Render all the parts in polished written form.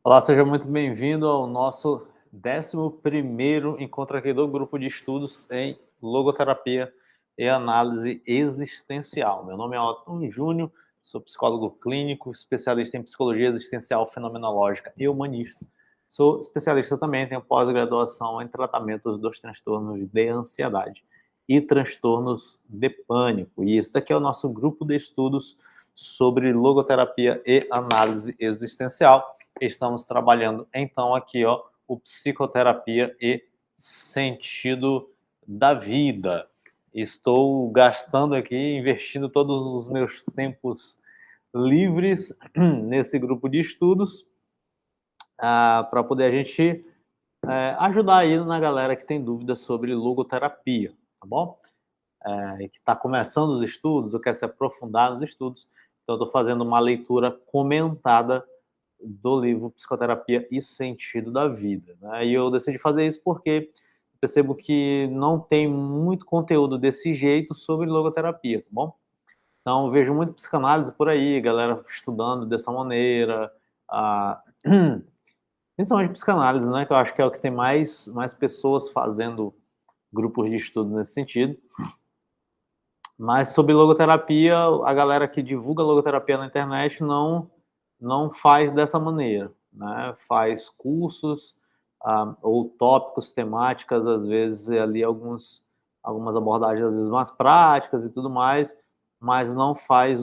Olá, seja muito bem-vindo ao nosso 11º encontro aqui do grupo de estudos em logoterapia e análise existencial. Meu nome é Otton Júnior, sou psicólogo clínico, especialista em psicologia existencial fenomenológica e humanista. Sou especialista também, tenho pós-graduação em tratamentos dos transtornos de ansiedade e transtornos de pânico. E esse daqui é o nosso grupo de estudos sobre logoterapia e análise existencial. Estamos trabalhando então aqui, ó, o psicoterapia e sentido da vida. Estou gastando aqui, investindo todos os meus tempos livres nesse grupo de estudos para poder a gente ajudar aí na galera que tem dúvidas sobre logoterapia, tá bom? Que está começando os estudos ou quer se aprofundar nos estudos. Então, eu estou fazendo uma leitura comentada do livro Psicoterapia e Sentido da Vida, né? E eu decidi fazer isso porque percebo que não tem muito conteúdo desse jeito sobre logoterapia, tá bom? Então, eu vejo muito psicanálise por aí, galera estudando dessa maneira, ah, principalmente psicanálise, né? Que eu acho que é o que tem mais pessoas fazendo grupos de estudo nesse sentido. Mas sobre logoterapia, a galera que divulga logoterapia na internet não faz dessa maneira, né? Faz cursos ou tópicos, temáticas, às vezes ali algumas abordagens às vezes mais práticas e tudo mais, mas não faz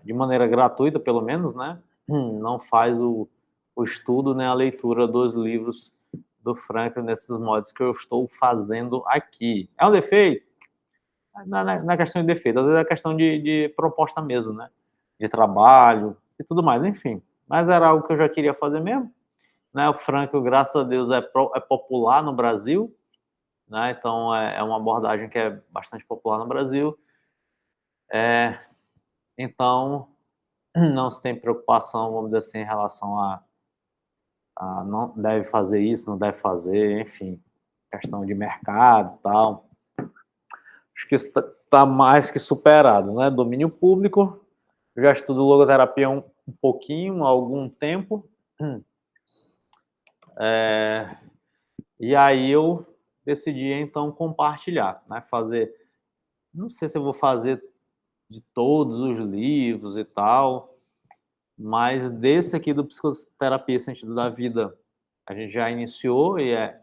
de maneira gratuita, pelo menos, né? Não faz o estudo nem a leitura dos livros do Frankl nesses modos que eu estou fazendo aqui. É um defeito? Na questão de defeito, às vezes é questão de proposta mesmo, né? De trabalho e tudo mais, enfim. Mas era algo que eu já queria fazer mesmo, né? O Frankl, graças a Deus, é popular no Brasil, né? Então é uma abordagem que é bastante popular no Brasil. Então não se tem preocupação, vamos dizer assim, em relação a não deve fazer isso, não deve fazer, enfim, questão de mercado e tal. Acho que isso está mais que superado, né? Domínio público. Eu já estudo logoterapia um pouquinho, há algum tempo. E aí eu decidi, então, compartilhar, né? Fazer, não sei se eu vou fazer de todos os livros e tal, mas desse aqui do Psicoterapia e Sentido da Vida, a gente já iniciou e é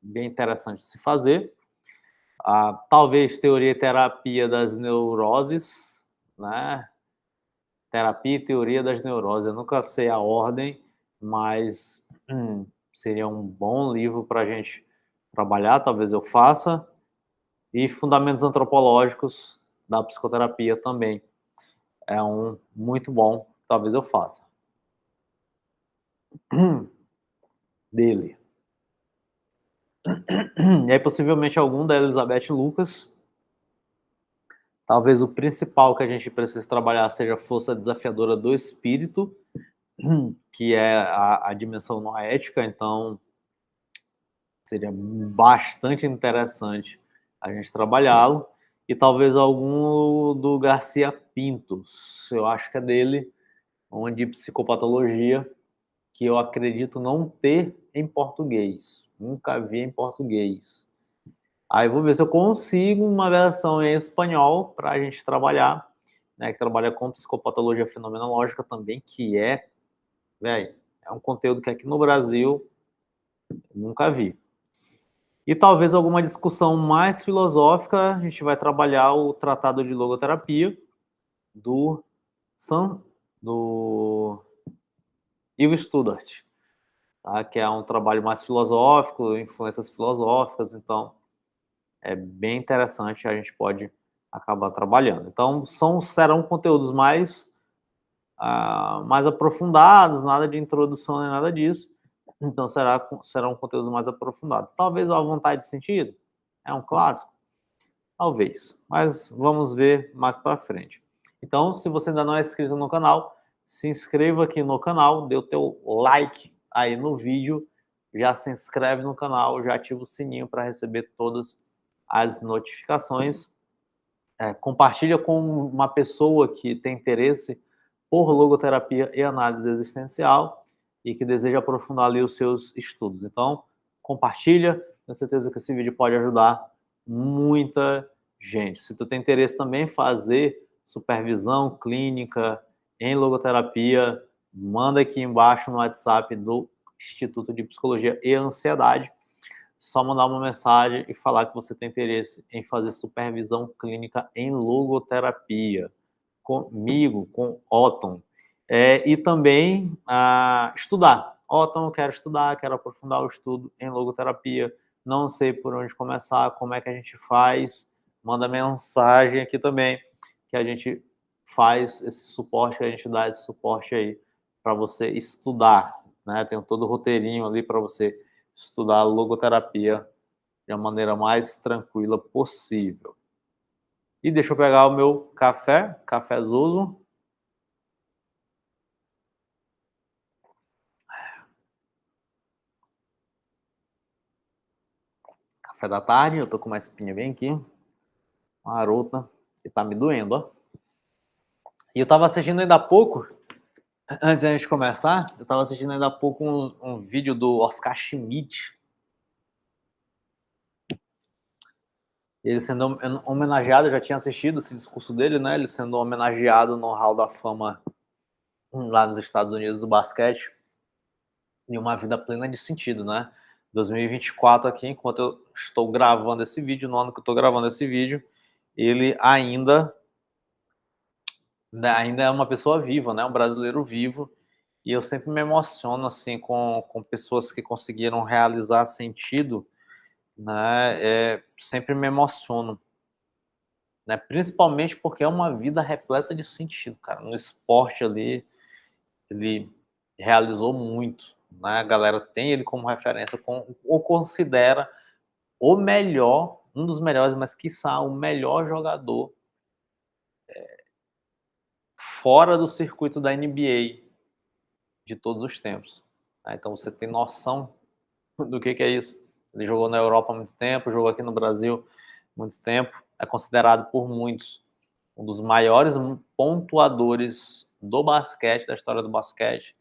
bem interessante se fazer. Talvez Teoria e Terapia das Neuroses, né? Terapia e Teoria das Neuroses. Eu nunca sei a ordem, mas seria um bom livro para a gente trabalhar, talvez eu faça. E Fundamentos Antropológicos da Psicoterapia também. É um muito bom, talvez eu faça. Dele. E aí, possivelmente, algum da Elizabeth Lucas. Talvez o principal que a gente precisa trabalhar seja a força desafiadora do espírito, que é a dimensão noética. Então, seria bastante interessante a gente trabalhá-lo. E talvez algum do Garcia Pintos, eu acho que é dele, onde psicopatologia, que eu acredito não ter em português. Nunca vi em português. Aí vou ver se eu consigo uma versão em espanhol para a gente trabalhar, né, que trabalha com psicopatologia fenomenológica também, que velho, é um conteúdo que aqui no Brasil nunca vi. E talvez alguma discussão mais filosófica, a gente vai trabalhar o Tratado de Logoterapia do do Ivo Studart, tá? Que é um trabalho mais filosófico, influências filosóficas, então é bem interessante, a gente pode acabar trabalhando. Então serão conteúdos mais aprofundados, nada de introdução nem nada disso. Então serão conteúdos mais aprofundados. Talvez a vontade de sentido, é um clássico. Talvez, mas vamos ver mais para frente. Então, se você ainda não é inscrito no canal, se inscreva aqui no canal, dê o teu like aí no vídeo, já se inscreve no canal, já ativa o sininho para receber todas as notificações. Compartilha com uma pessoa que tem interesse por logoterapia e análise existencial e que deseja aprofundar ali os seus estudos. Então, compartilha, tenho certeza que esse vídeo pode ajudar muita gente. Se tu tem interesse também em fazer supervisão clínica em logoterapia, manda aqui embaixo no WhatsApp do Instituto de Psicologia e Ansiedade. Só mandar uma mensagem e falar que você tem interesse em fazer supervisão clínica em logoterapia comigo, com Otton. E também estudar. Otton, eu quero estudar, quero aprofundar o estudo em logoterapia, não sei por onde começar, como é que a gente faz, manda mensagem aqui também, que a gente faz esse suporte, a gente dá esse suporte aí para você estudar, né? Tem todo o roteirinho ali para você estudar logoterapia de uma maneira mais tranquila possível. E deixa eu pegar o meu café, cafezoso. Café da tarde, eu tô com uma espinha bem aqui, uma arota, e tá me doendo, ó. E eu tava assistindo ainda há pouco, antes da gente começar, eu tava assistindo ainda há pouco um vídeo do Oscar Schmidt. Ele sendo homenageado, eu já tinha assistido esse discurso dele, né? Ele sendo homenageado no Hall da Fama lá nos Estados Unidos do basquete. E uma vida plena de sentido, né? 2024 aqui, enquanto eu estou gravando esse vídeo, no ano que eu estou gravando esse vídeo, ele ainda é uma pessoa viva, né? Um brasileiro vivo. E eu sempre me emociono assim com pessoas que conseguiram realizar sentido, né? Sempre me emociono, né? Principalmente porque é uma vida repleta de sentido, cara. No esporte ali, ele realizou muito, né? A galera tem ele como referência, ou considera o melhor, um dos melhores, mas quiçá o melhor jogador fora do circuito da NBA de todos os tempos. Então você tem noção do que é isso. Ele jogou na Europa há muito tempo, jogou aqui no Brasil há muito tempo, é considerado por muitos um dos maiores pontuadores do basquete, da história do basquete.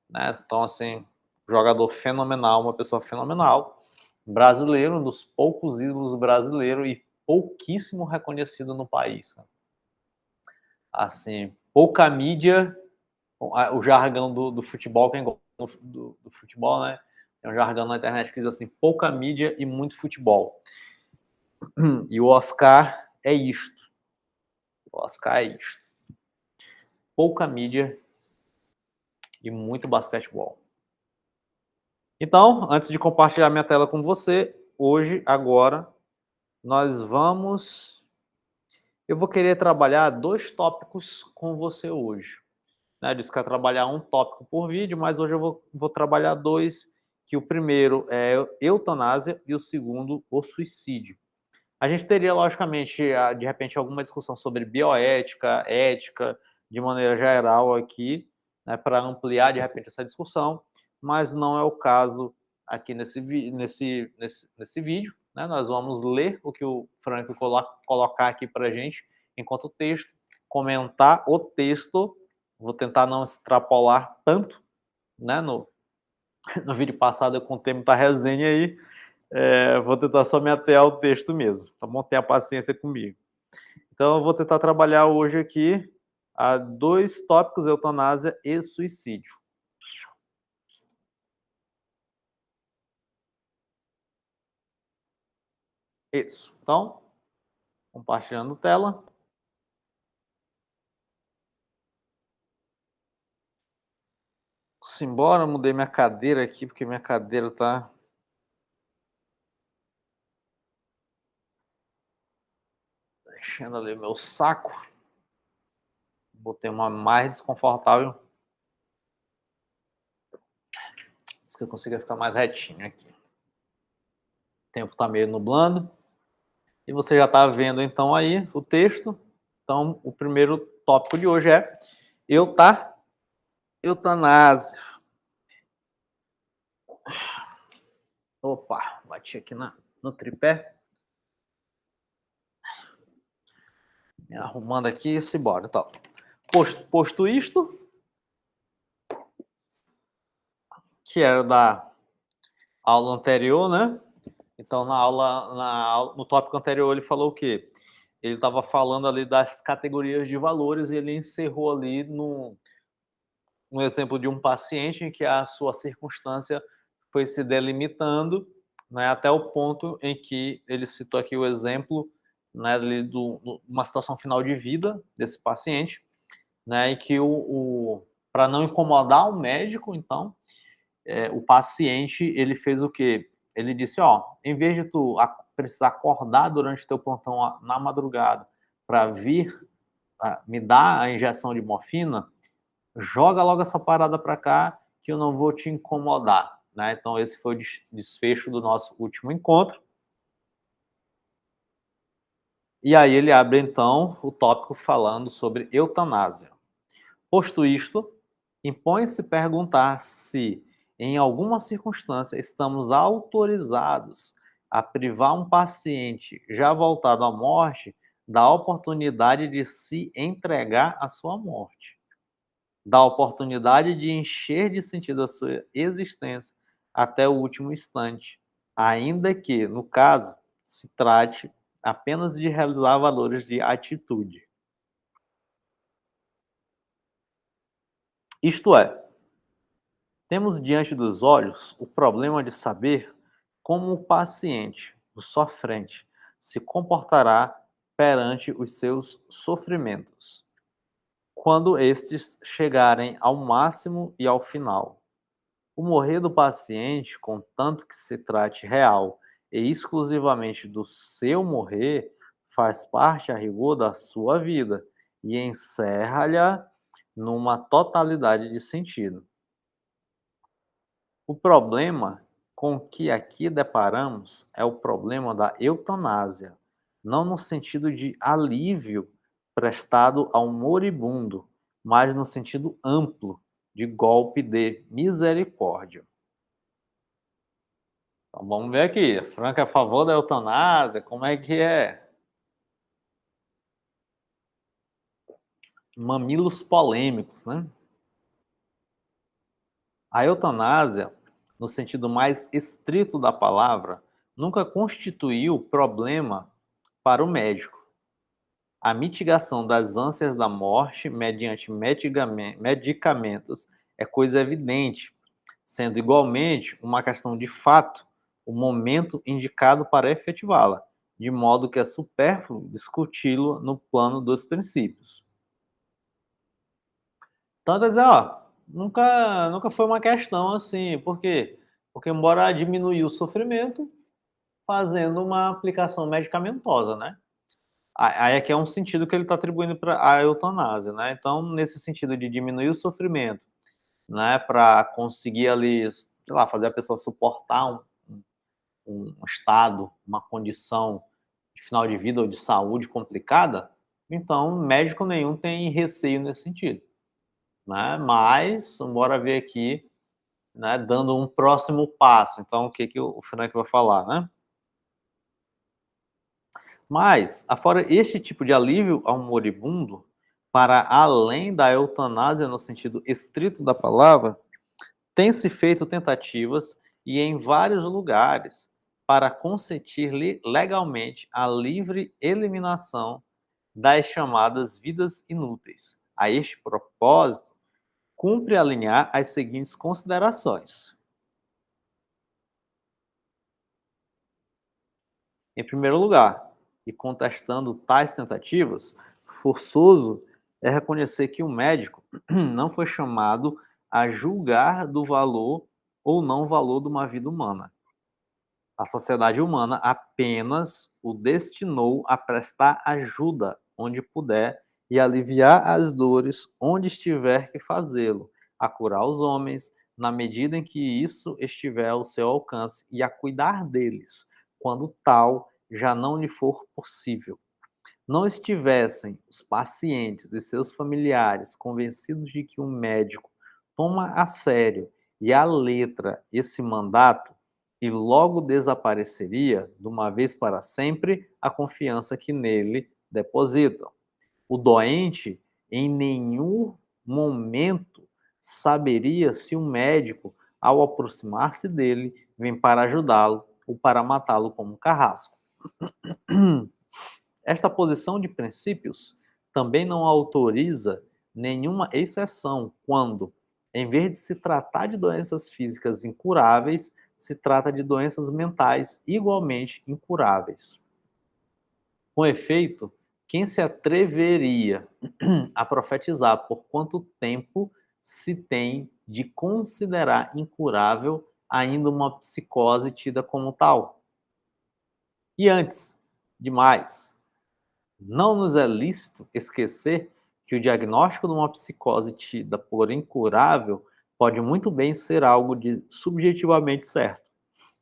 Né? Então, assim, jogador fenomenal, uma pessoa fenomenal, brasileiro, um dos poucos ídolos brasileiros e pouquíssimo reconhecido no país. Assim, pouca mídia, o jargão do futebol, quem gosta do futebol, né? Tem um jargão na internet que diz assim, pouca mídia e muito futebol. E o Oscar é isto. O Oscar é isto. Pouca mídia e muito basquetebol. Então, antes de compartilhar minha tela com você, hoje, agora, nós vamos... Eu vou querer trabalhar 2 tópicos com você hoje. Né? Eu disse que ia trabalhar um tópico por vídeo, mas hoje eu vou trabalhar 2, que o primeiro é eutanásia e o segundo, o suicídio. A gente teria, logicamente, de repente, alguma discussão sobre bioética, ética, de maneira geral aqui, né, para ampliar, de repente, essa discussão, mas não é o caso aqui nesse vídeo. Né? Nós vamos ler o que o Frank colocar aqui para a gente enquanto texto, comentar o texto, vou tentar não extrapolar tanto, né? No vídeo passado eu contei muita resenha aí, vou tentar só me ater ao texto mesmo, tá bom? Tenha paciência comigo. Então, eu vou tentar trabalhar hoje aqui 2 tópicos, eutanásia e suicídio. Isso. Então, compartilhando tela. Simbora, mudei minha cadeira aqui, porque minha cadeira tá... deixando ali o meu saco. Botei uma mais desconfortável. Isso que eu consiga ficar mais retinho aqui. O tempo tá meio nublando. E você já está vendo, então, aí o texto. Então, o primeiro tópico de hoje é eutanásia. Opa, bati aqui no tripé. Me arrumando aqui e simbora. Então, posto isto, que era da aula anterior, né? Então, no tópico anterior, ele falou o quê? Ele estava falando ali das categorias de valores e ele encerrou ali no exemplo de um paciente em que a sua circunstância foi se delimitando, né, até o ponto em que ele citou aqui o exemplo, né, ali uma situação final de vida desse paciente, né, em que para não incomodar o médico, então, o paciente ele fez o quê? Ele disse, ó, em vez de tu precisar acordar durante o teu plantão na madrugada para vir me dar a injeção de morfina, joga logo essa parada para cá que eu não vou te incomodar, né? Então esse foi o desfecho do nosso último encontro. E aí ele abre então o tópico falando sobre eutanásia. Posto isto, impõe-se perguntar se, em alguma circunstância, estamos autorizados a privar um paciente já voltado à morte da oportunidade de se entregar à sua morte, da oportunidade de encher de sentido a sua existência até o último instante, ainda que, no caso, se trate apenas de realizar valores de atitude. Isto é, temos diante dos olhos o problema de saber como o paciente, o sofrente, se comportará perante os seus sofrimentos, quando estes chegarem ao máximo e ao final. O morrer do paciente, contanto que se trate real e exclusivamente do seu morrer, faz parte, a rigor, da sua vida e encerra-lhe numa totalidade de sentido. O problema com que aqui deparamos é o problema da eutanásia, não no sentido de alívio prestado ao moribundo, mas no sentido amplo de golpe de misericórdia. Então vamos ver aqui, Franca é a favor da eutanásia, como é que é? Mamilos polêmicos, né? A eutanásia, no sentido mais estrito da palavra, nunca constituiu problema para o médico. A mitigação das ânsias da morte mediante medicamentos é coisa evidente, sendo igualmente uma questão de fato o momento indicado para efetivá-la, de modo que é supérfluo discuti-lo no plano dos princípios. Então, quer dizer, ó, nunca foi uma questão assim, por quê? Porque embora diminuir o sofrimento, fazendo uma aplicação medicamentosa, né? Aí é que é um sentido que ele está atribuindo para a eutanásia, né? Então, nesse sentido de diminuir o sofrimento, né, para conseguir ali, sei lá, fazer a pessoa suportar um estado, uma condição de final de vida ou de saúde complicada, então médico nenhum tem receio nesse sentido, né? Mas bora ver aqui, né, dando um próximo passo. Então, o que que o Frank vai falar, né? Mas, afora este tipo de alívio ao moribundo, para além da eutanásia no sentido estrito da palavra, tem-se feito tentativas, e em vários lugares, para consentir legalmente a livre eliminação das chamadas vidas inúteis. A este propósito, cumpre alinhar as seguintes considerações. Em primeiro lugar, e contestando tais tentativas, forçoso é reconhecer que o médico não foi chamado a julgar do valor ou não valor de uma vida humana. A sociedade humana apenas o destinou a prestar ajuda onde puder e aliviar as dores onde estiver que fazê-lo, a curar os homens na medida em que isso estiver ao seu alcance e a cuidar deles, quando tal já não lhe for possível. Não estivessem os pacientes e seus familiares convencidos de que o médico toma a sério e à letra esse mandato, e logo desapareceria, de uma vez para sempre, a confiança que nele depositam. O doente, em nenhum momento, saberia se o médico ao aproximar-se dele, vem para ajudá-lo ou para matá-lo como um carrasco. Esta posição de princípios também não autoriza nenhuma exceção quando, em vez de se tratar de doenças físicas incuráveis, se trata de doenças mentais igualmente incuráveis. Com efeito, quem se atreveria a profetizar por quanto tempo se tem de considerar incurável ainda uma psicose tida como tal? E antes de mais, não nos é lícito esquecer que o diagnóstico de uma psicose tida por incurável pode muito bem ser algo de subjetivamente certo,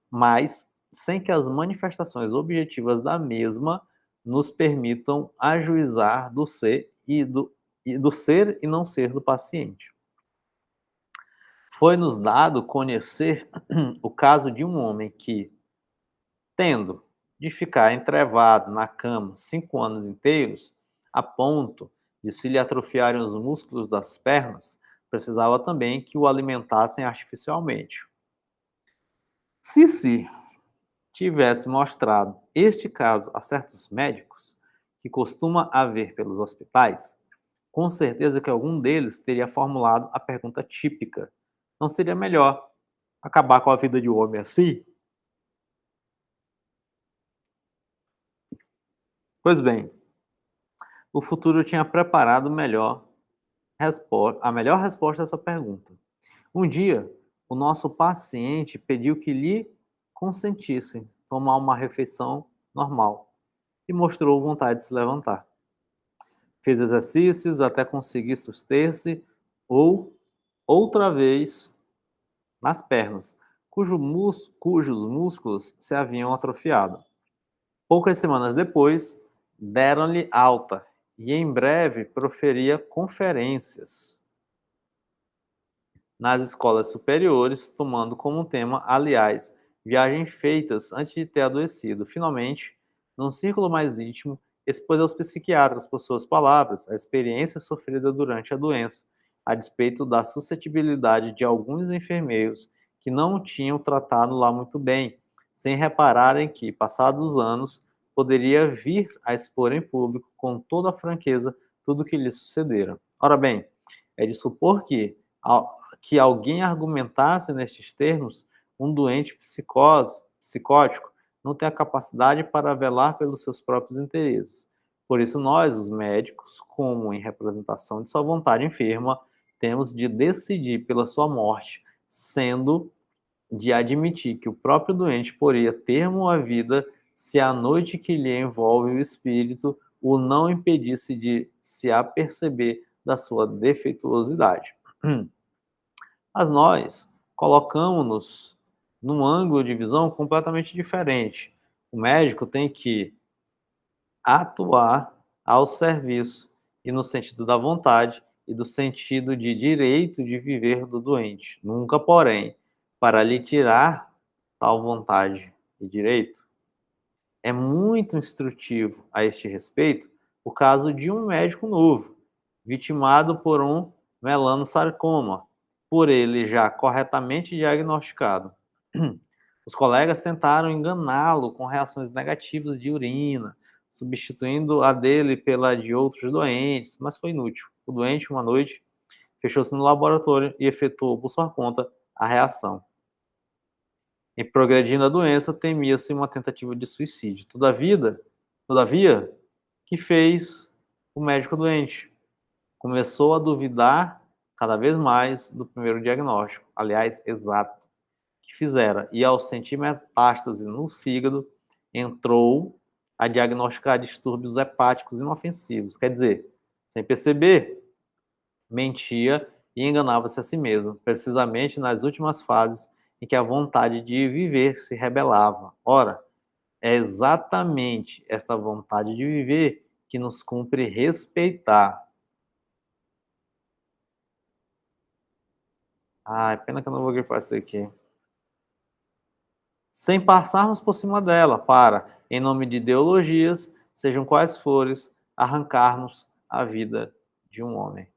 mas sem que as manifestações objetivas da mesma nos permitam ajuizar do ser e não ser do paciente. Foi-nos dado conhecer o caso de um homem que, tendo de ficar entrevado na cama 5 anos inteiros, a ponto de se lhe atrofiarem os músculos das pernas, precisava também que o alimentassem artificialmente. Se tivesse mostrado este caso a certos médicos, que costuma haver pelos hospitais, com certeza que algum deles teria formulado a pergunta típica: não seria melhor acabar com a vida de um homem assim? Pois bem, o futuro tinha preparado a melhor resposta a essa pergunta. Um dia, o nosso paciente pediu que lhe consentissem tomar uma refeição normal e mostrou vontade de se levantar. Fez exercícios até conseguir suster-se ou, outra vez, nas pernas, cujos músculos se haviam atrofiado. Poucas semanas depois, deram-lhe alta e em breve proferia conferências nas escolas superiores, tomando como tema, aliás, viagens feitas antes de ter adoecido. Finalmente, num círculo mais íntimo, expôs aos psiquiatras, por suas palavras, a experiência sofrida durante a doença, a despeito da suscetibilidade de alguns enfermeiros que não o tinham tratado lá muito bem, sem repararem que, passados os anos, poderia vir a expor em público com toda a franqueza tudo o que lhe sucedera. Ora bem, é de supor que alguém argumentasse nestes termos, um doente psicótico não tem a capacidade para velar pelos seus próprios interesses. Por isso, nós, os médicos, como em representação de sua vontade enferma, temos de decidir pela sua morte, sendo de admitir que o próprio doente poria termo à vida se a noite que lhe envolve o espírito o não impedisse de se aperceber da sua defeituosidade. Mas nós colocamos-nos num ângulo de visão completamente diferente. O médico tem que atuar ao serviço e no sentido da vontade e do sentido de direito de viver do doente. Nunca, porém, para lhe tirar tal vontade e direito. É muito instrutivo a este respeito o caso de um médico novo, vitimado por um melanosarcoma, por ele já corretamente diagnosticado. Os colegas tentaram enganá-lo com reações negativas de urina, substituindo a dele pela de outros doentes, mas foi inútil. O doente, uma noite, fechou-se no laboratório e efetuou por sua conta a reação. Em progredindo a doença, temia-se uma tentativa de suicídio. Todavia, que fez o médico doente? Começou a duvidar cada vez mais do primeiro diagnóstico, aliás, exato, que fizera, e ao sentir metástase no fígado, entrou a diagnosticar distúrbios hepáticos inofensivos. Quer dizer, sem perceber, mentia e enganava-se a si mesmo, precisamente nas últimas fases em que a vontade de viver se rebelava. Ora, é exatamente essa vontade de viver que nos cumpre respeitar. Ai, pena que eu não vou grifar isso aqui. Sem passarmos por cima dela para, em nome de ideologias, sejam quais forem, arrancarmos a vida de um homem.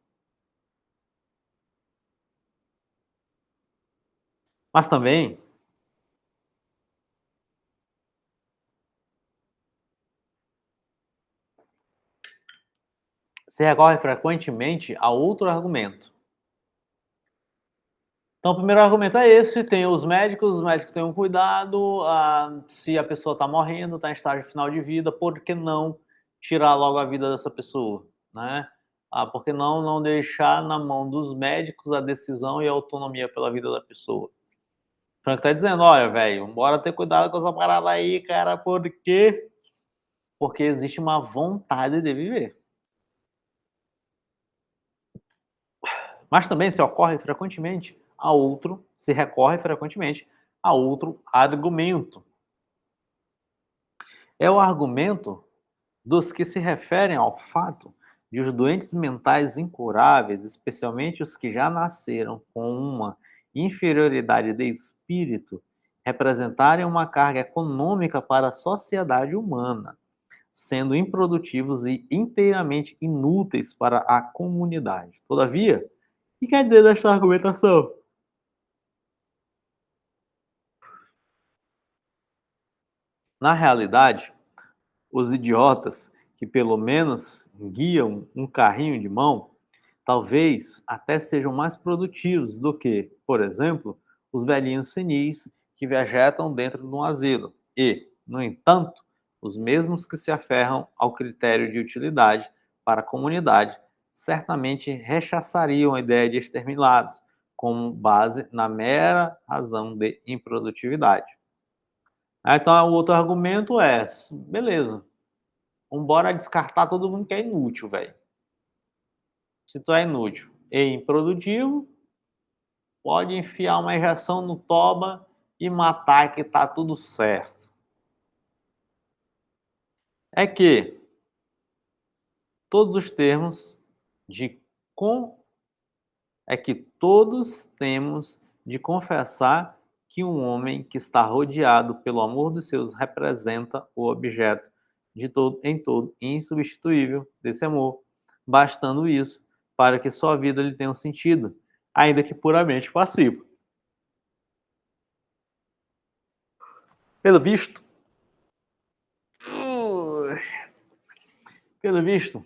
Mas também se recorre frequentemente a outro argumento. Então, o primeiro argumento é esse: tem os médicos têm um cuidado, se a pessoa está morrendo, está em estágio final de vida, por que não tirar logo a vida dessa pessoa, né? Por que não deixar na mão dos médicos a decisão e a autonomia pela vida da pessoa? O Frank tá dizendo: olha, velho, bora ter cuidado com essa parada aí, cara, por quê? Porque existe uma vontade de viver. Mas também se recorre frequentemente a outro argumento. É o argumento dos que se referem ao fato de os doentes mentais incuráveis, especialmente os que já nasceram com uma inferioridade de espírito, representarem uma carga econômica para a sociedade humana, sendo improdutivos e inteiramente inúteis para a comunidade. Todavia, o que quer dizer desta argumentação? Na realidade, os idiotas que pelo menos guiam um carrinho de mão, talvez até sejam mais produtivos do que, por exemplo, os velhinhos senis que vegetam dentro de um asilo e, no entanto, os mesmos que se aferram ao critério de utilidade para a comunidade certamente rechaçariam a ideia de exterminados como base na mera razão de improdutividade. Então, o outro argumento é, beleza, vambora descartar todo mundo que é inútil, velho. Se tu é inútil e improdutivo, pode enfiar uma injeção no toba e matar que tá tudo certo. É que todos os termos de com é que todos temos de confessar que um homem que está rodeado pelo amor dos seus representa o objeto de todo em todo insubstituível desse amor, bastando isso para que sua vida lhe tenha um sentido, ainda que puramente passivo. Pelo visto, pelo visto,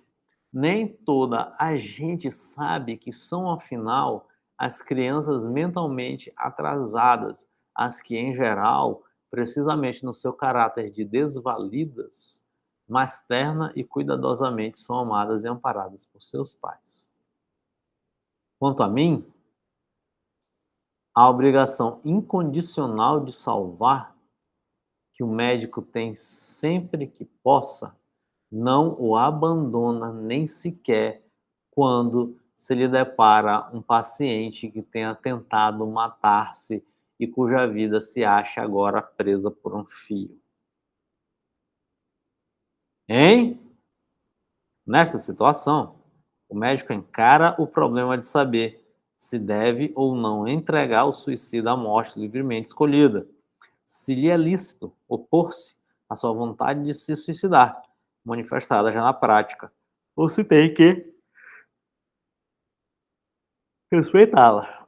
nem toda a gente sabe que são, afinal, as crianças mentalmente atrasadas, as que, em geral, precisamente no seu caráter de desvalidas, mas terna e cuidadosamente são amadas e amparadas por seus pais. Quanto a mim, a obrigação incondicional de salvar que o médico tem sempre que possa, não o abandona nem sequer quando se lhe depara um paciente que tenha tentado matar-se e cuja vida se acha agora presa por um fio. Hein? Nesta situação, o médico encara o problema de saber se deve ou não entregar o suicida à morte livremente escolhida, se lhe é lícito opor-se à sua vontade de se suicidar, manifestada já na prática, ou se tem que respeitá-la.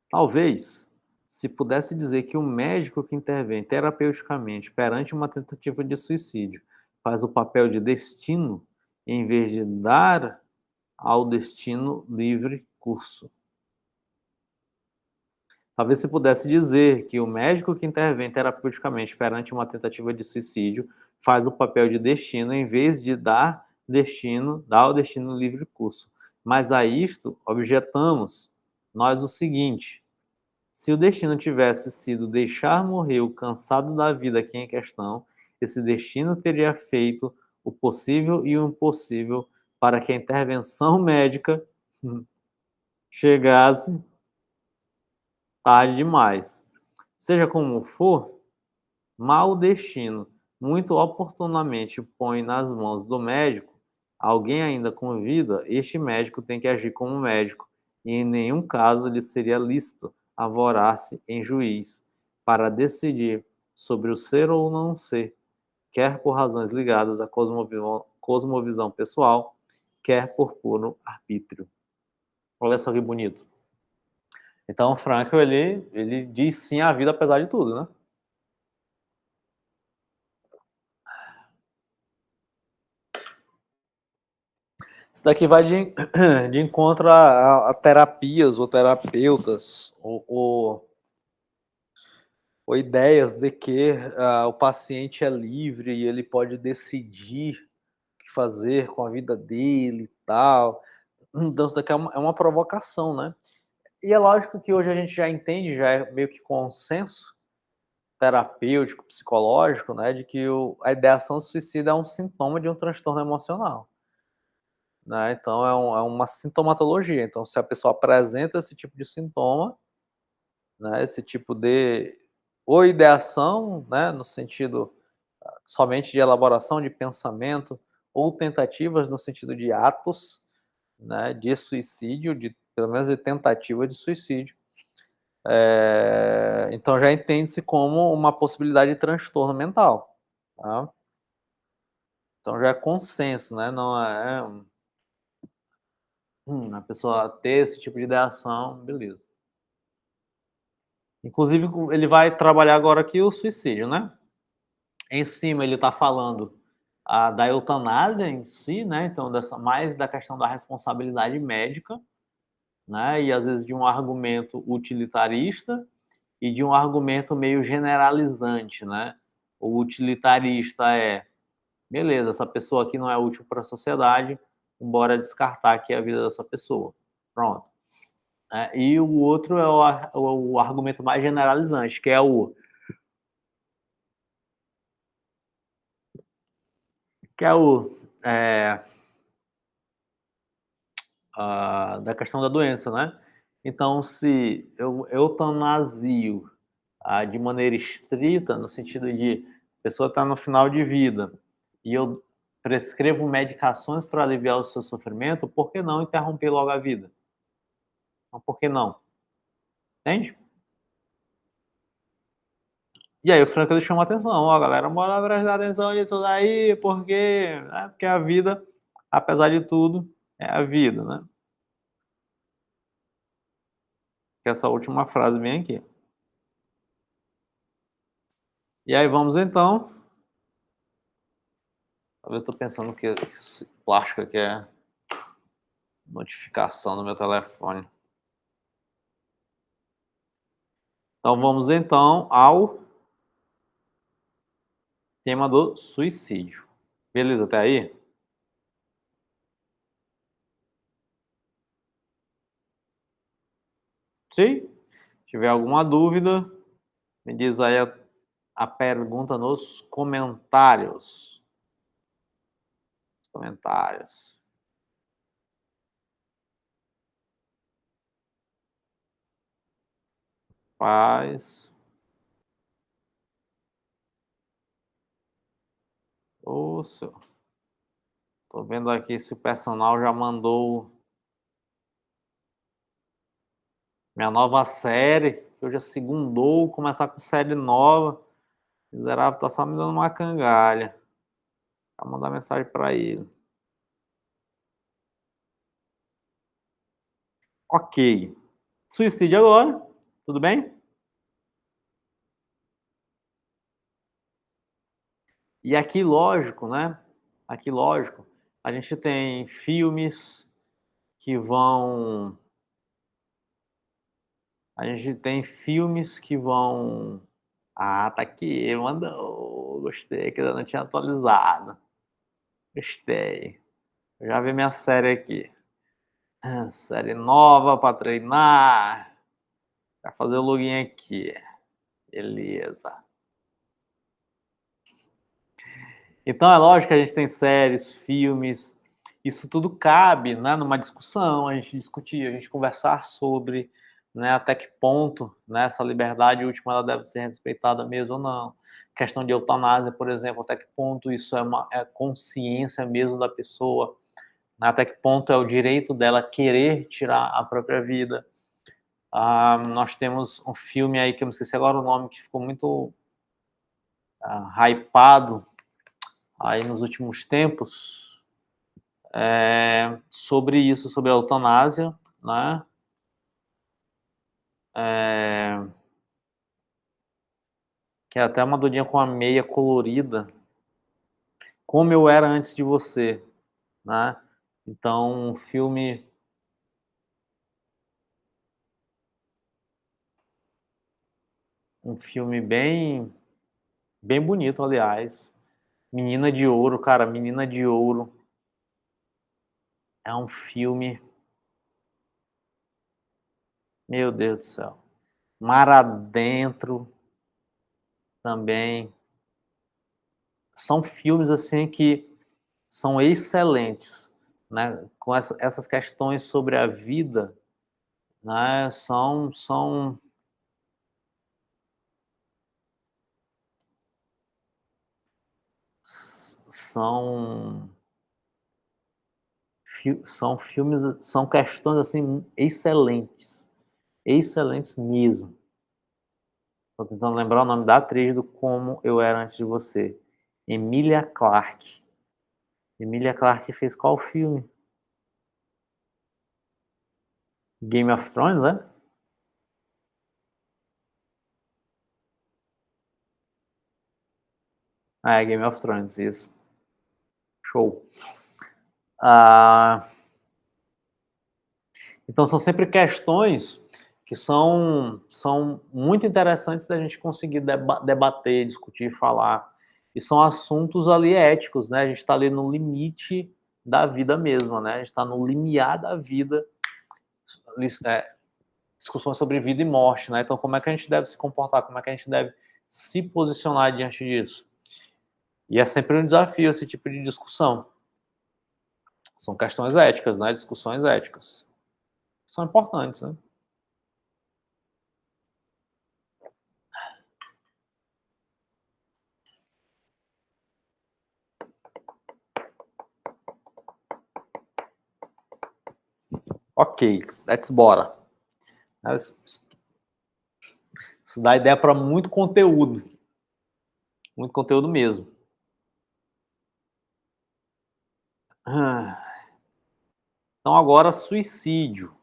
Talvez, se pudesse dizer que o médico que intervém terapeuticamente perante uma tentativa de suicídio faz o papel de destino, em vez de dar ao destino livre curso. Talvez se pudesse dizer que o médico que intervém terapeuticamente perante uma tentativa de suicídio faz o papel de destino em vez de dar ao destino livre curso. Mas a isto objetamos nós o seguinte: se o destino tivesse sido deixar morrer o cansado da vida aqui em questão, esse destino teria feito o possível e o impossível para que a intervenção médica chegasse tarde demais. Seja como for, mal o destino muito oportunamente põe nas mãos do médico alguém ainda com vida, este médico tem que agir como médico, e em nenhum caso lhe seria lícito avorar-se em juiz para decidir sobre o ser ou não ser, quer por razões ligadas à cosmovisão pessoal, quer por puro arbítrio. Olha só que bonito. Então, o Frankl, ele diz sim à vida apesar de tudo, né? Isso daqui vai de encontro a terapias ou terapeutas ou ideias de que o paciente é livre e ele pode decidir o que fazer com a vida dele e tal. Então, isso daqui é uma provocação, né? E é lógico que hoje a gente já entende, já é meio que consenso terapêutico, psicológico, né, de que a ideação de suicídio é um sintoma de um transtorno emocional, né? Então é uma sintomatologia. Então, se a pessoa apresenta esse tipo de sintoma, né, esse tipo de ou ideação, né, no sentido somente de elaboração de pensamento, ou tentativas no sentido de atos, né, de suicídio, de pelo menos de tentativa de suicídio. Então já entende-se como uma possibilidade de transtorno mental, tá? Então já é consenso, né? Não é a pessoa ter esse tipo de ideação, beleza. Inclusive, ele vai trabalhar agora aqui o suicídio, né? Em cima ele está falando da eutanásia em si, né? Então mais da questão da responsabilidade médica, né? E às vezes de um argumento utilitarista e de um argumento meio generalizante, né? O utilitarista é, beleza, essa pessoa aqui não é útil para a sociedade, bora descartar aqui a vida dessa pessoa. Pronto. E o outro é o argumento mais generalizante, que é é, da questão da doença, né? Então, se eu eutanasio de maneira estrita, no sentido de a pessoa está no final de vida e eu prescrevo medicações para aliviar o seu sofrimento, por que não interromper logo a vida? Então, por que não? Entende? E aí o Franklin chama atenção, ó, galera, bora prestar atenção nisso daí, porque a vida, apesar de tudo, é a vida, né? Que essa última frase vem aqui. E aí vamos então. Eu tô pensando que esse plástico aqui é notificação no meu telefone. Então vamos então ao tema do suicídio. Beleza até aí? Se tiver alguma dúvida, me diz aí a pergunta nos comentários. Comentários. Paz. Osso. Tô vendo aqui se o personal já mandou minha nova série, que hoje é segundou, começar com série nova. Miserável tá só me dando uma cangalha. Vou mandar mensagem para ele. Ok. Suicídio agora, tudo bem? E aqui, lógico, né? Aqui, lógico, a gente tem filmes que vão. A gente tem filmes que vão. Ah, tá aqui, mandou. Gostei, que eu não tinha atualizado. Gostei. Já vi minha série aqui. Série nova para treinar. Vai fazer o login aqui. Beleza. Então é lógico que a gente tem séries, filmes, isso tudo cabe, né, numa discussão, a gente discutir, a gente conversar sobre, né, até que ponto, né, essa liberdade última ela deve ser respeitada mesmo ou não. Questão de eutanásia, por exemplo, até que ponto isso é consciência mesmo da pessoa, né, até que ponto é o direito dela querer tirar a própria vida. Nós temos um filme aí que eu me esqueci agora o nome, que ficou muito hypado aí nos últimos tempos, sobre isso, sobre a eutanásia, né? que é até uma doidinha com a meia colorida. Como Eu Era Antes de Você, né. Então um filme bem bonito, aliás. Menina de Ouro, cara, Menina de Ouro é um filme, meu Deus do céu. Mar Adentro também. São filmes, assim, que são excelentes, né, com essas questões sobre a vida, né, são filmes, são questões, assim, excelentes, excelentes mesmo. Tô tentando lembrar o nome da atriz do Como Eu Era Antes de Você. Emilia Clarke. Emilia Clarke fez qual filme? Game of Thrones, né? Ah, é Game of Thrones, isso. Show. Ah, então são sempre questões que são muito interessantes da gente conseguir debater, discutir, falar. E são assuntos ali éticos, né? A gente está ali no limite da vida mesma, né? A gente está no limiar da vida, discussões sobre vida e morte, né? Então, como é que a gente deve se comportar? Como é que a gente deve se posicionar diante disso? E é sempre um desafio esse tipo de discussão. São questões éticas, né? Discussões éticas. São importantes, né? Ok, let's bora. Isso dá ideia para muito conteúdo mesmo. Então agora suicídio.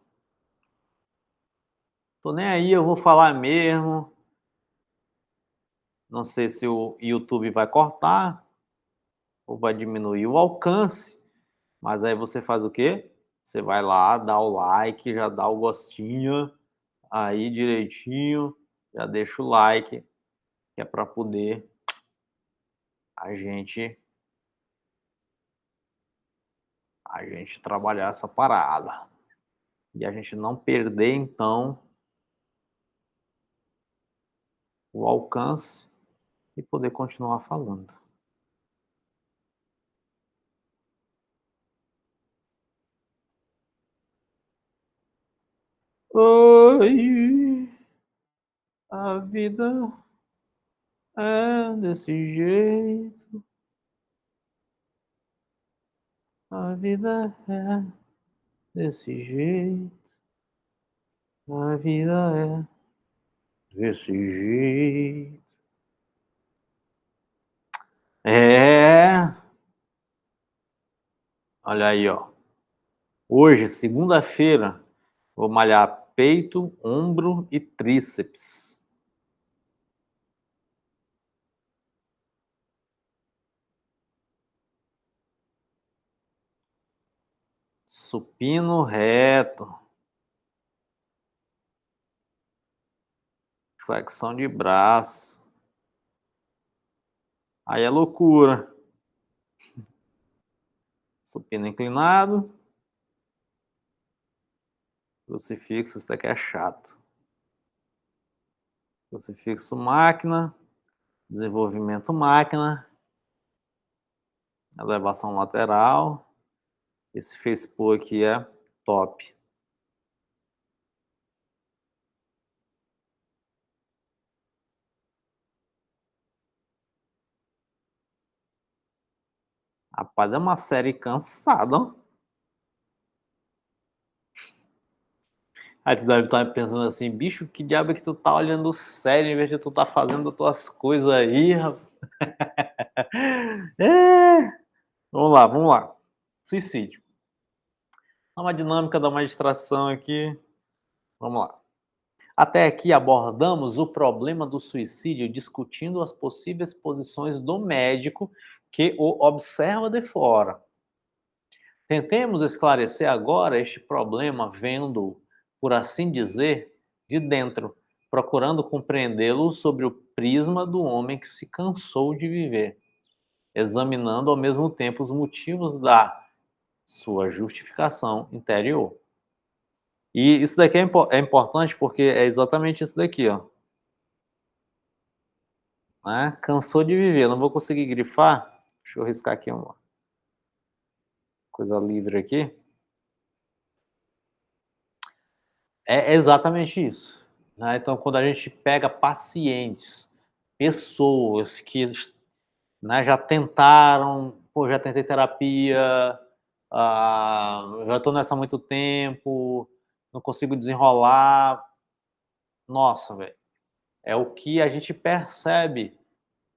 Tô nem aí, eu vou falar mesmo. Não sei se o YouTube vai cortar ou vai diminuir o alcance, mas aí você faz o quê? Você vai lá, dá o like, já dá o gostinho aí direitinho, já deixa o like, que é para poder a gente a gente trabalhar essa parada. E a gente não perder então o alcance e poder continuar falando. Oi, a vida é desse jeito, a vida é desse jeito, a vida é desse jeito. É, olha aí, ó. Hoje, segunda-feira, vou malhar peito, ombro e tríceps. Supino reto, flexão de braço. Aí é loucura. Supino inclinado, crucifixo, isso daqui é chato. Crucifixo máquina, desenvolvimento máquina, elevação lateral. Esse Facebook aqui é top. Rapaz, é uma série cansada, ó. Aí tu deve estar pensando assim, bicho, que diabo é que tu tá olhando série em vez de tu tá fazendo as tuas coisas aí, rapaz? É. Vamos lá, vamos lá. Suicídio. Dá uma dinâmica, dá uma distração aqui. Vamos lá. Até aqui abordamos o problema do suicídio discutindo as possíveis posições do médico que o observa de fora. Tentemos esclarecer agora este problema vendo-o, por assim dizer, de dentro, procurando compreendê-lo sobre o prisma do homem que se cansou de viver, examinando ao mesmo tempo os motivos da sua justificação interior. E isso daqui é importante porque é exatamente isso daqui, ó. Né? Cansou de viver, não vou conseguir grifar. Deixa eu riscar aqui uma coisa livre aqui. É exatamente isso. Né? Então, quando a gente pega pacientes, pessoas que, né, já tentaram, pô, já tentei terapia, já estou nessa há muito tempo, não consigo desenrolar. Nossa, velho, é o que a gente percebe,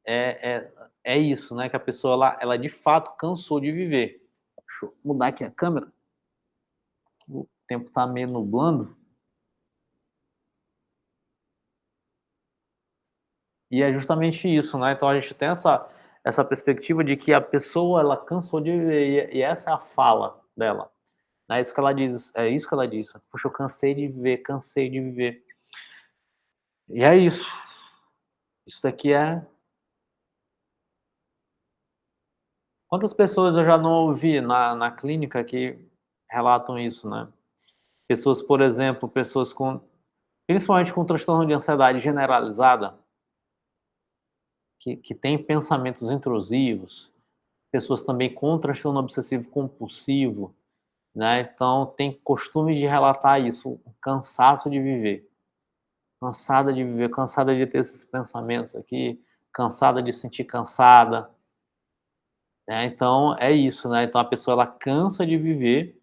é, é isso, né? Que a pessoa ela de fato cansou de viver. Deixa eu mudar aqui a câmera, o tempo está meio nublando. E é justamente isso, né? Então a gente tem essa perspectiva de que a pessoa ela cansou de viver e essa é a fala dela. É isso que ela diz, é isso que ela diz. Poxa, eu cansei de viver, cansei de viver. E é isso. Isso daqui é. Quantas pessoas eu já não ouvi na clínica que relatam isso, né? Pessoas, por exemplo, pessoas com, principalmente com transtorno de ansiedade generalizada, que têm pensamentos intrusivos, pessoas também com transtorno obsessivo compulsivo, né? Então tem costume de relatar isso, o cansaço de viver, cansada de viver, cansada de ter esses pensamentos aqui, cansada de sentir cansada, né? Então é isso, né? Então a pessoa ela cansa de viver,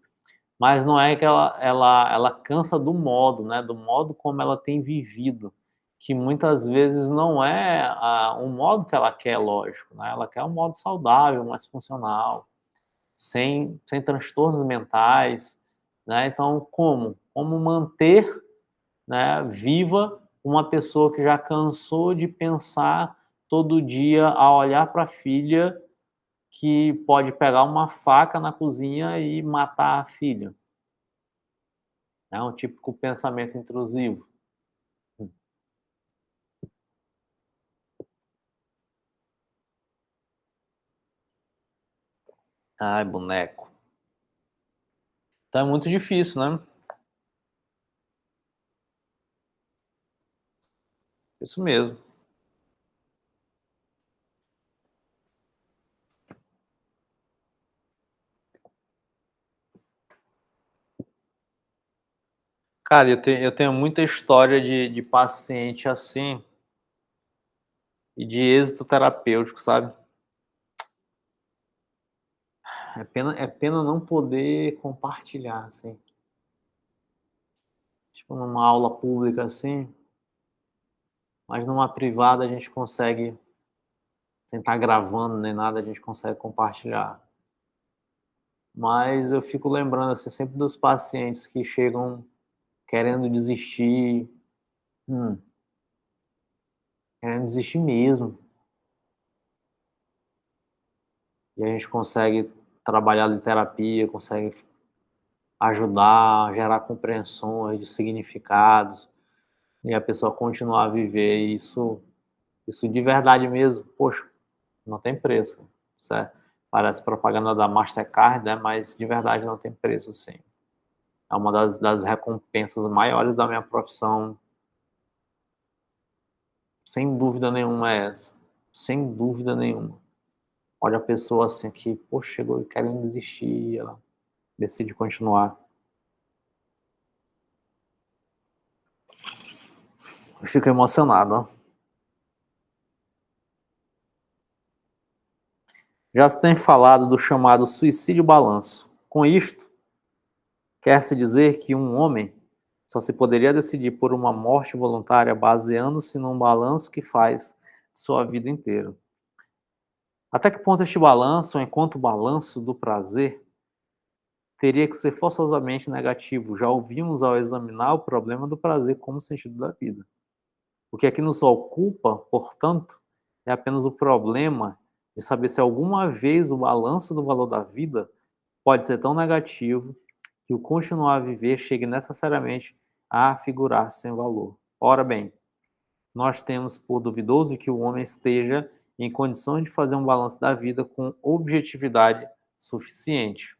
mas não é que ela cansa do modo, né? Do modo como ela tem vivido, que muitas vezes não é um modo que ela quer, lógico, né? Ela quer um modo saudável, mais funcional, sem transtornos mentais, né? Então, como manter, né, viva uma pessoa que já cansou de pensar todo dia a olhar para a filha que pode pegar uma faca na cozinha e matar a filha. É um típico pensamento intrusivo. Ai, boneco. Então é muito difícil, né? Isso mesmo. Cara, eu tenho muita história de paciente assim e de êxito terapêutico, sabe? É pena não poder compartilhar, assim. Tipo, numa aula pública, assim, mas numa privada a gente consegue, sem estar gravando nem nada, a gente consegue compartilhar. Mas eu fico lembrando, assim, sempre dos pacientes que chegam querendo desistir, hum, querendo desistir mesmo. E a gente consegue trabalhar em terapia, consegue ajudar, gerar compreensões de significados, e a pessoa continuar a viver isso de verdade mesmo, poxa, não tem preço, certo? Parece propaganda da Mastercard, né, mas de verdade não tem preço, sim. É uma das recompensas maiores da minha profissão, sem dúvida nenhuma é essa, sem dúvida nenhuma. Olha a pessoa assim que, poxa, chegou querendo desistir, ela decide continuar. Eu fico emocionado, ó. Já se tem falado do chamado suicídio balanço. Com isto, quer-se dizer que um homem só se poderia decidir por uma morte voluntária baseando-se num balanço que faz sua vida inteira. Até que ponto este balanço, enquanto balanço do prazer, teria que ser forçosamente negativo. Já ouvimos ao examinar o problema do prazer como sentido da vida. O que aqui nos ocupa, portanto, é apenas o problema de saber se alguma vez o balanço do valor da vida pode ser tão negativo que o continuar a viver chegue necessariamente a figurar-se sem valor. Ora bem, nós temos por duvidoso que o homem esteja em condições de fazer um balanço da vida com objetividade suficiente.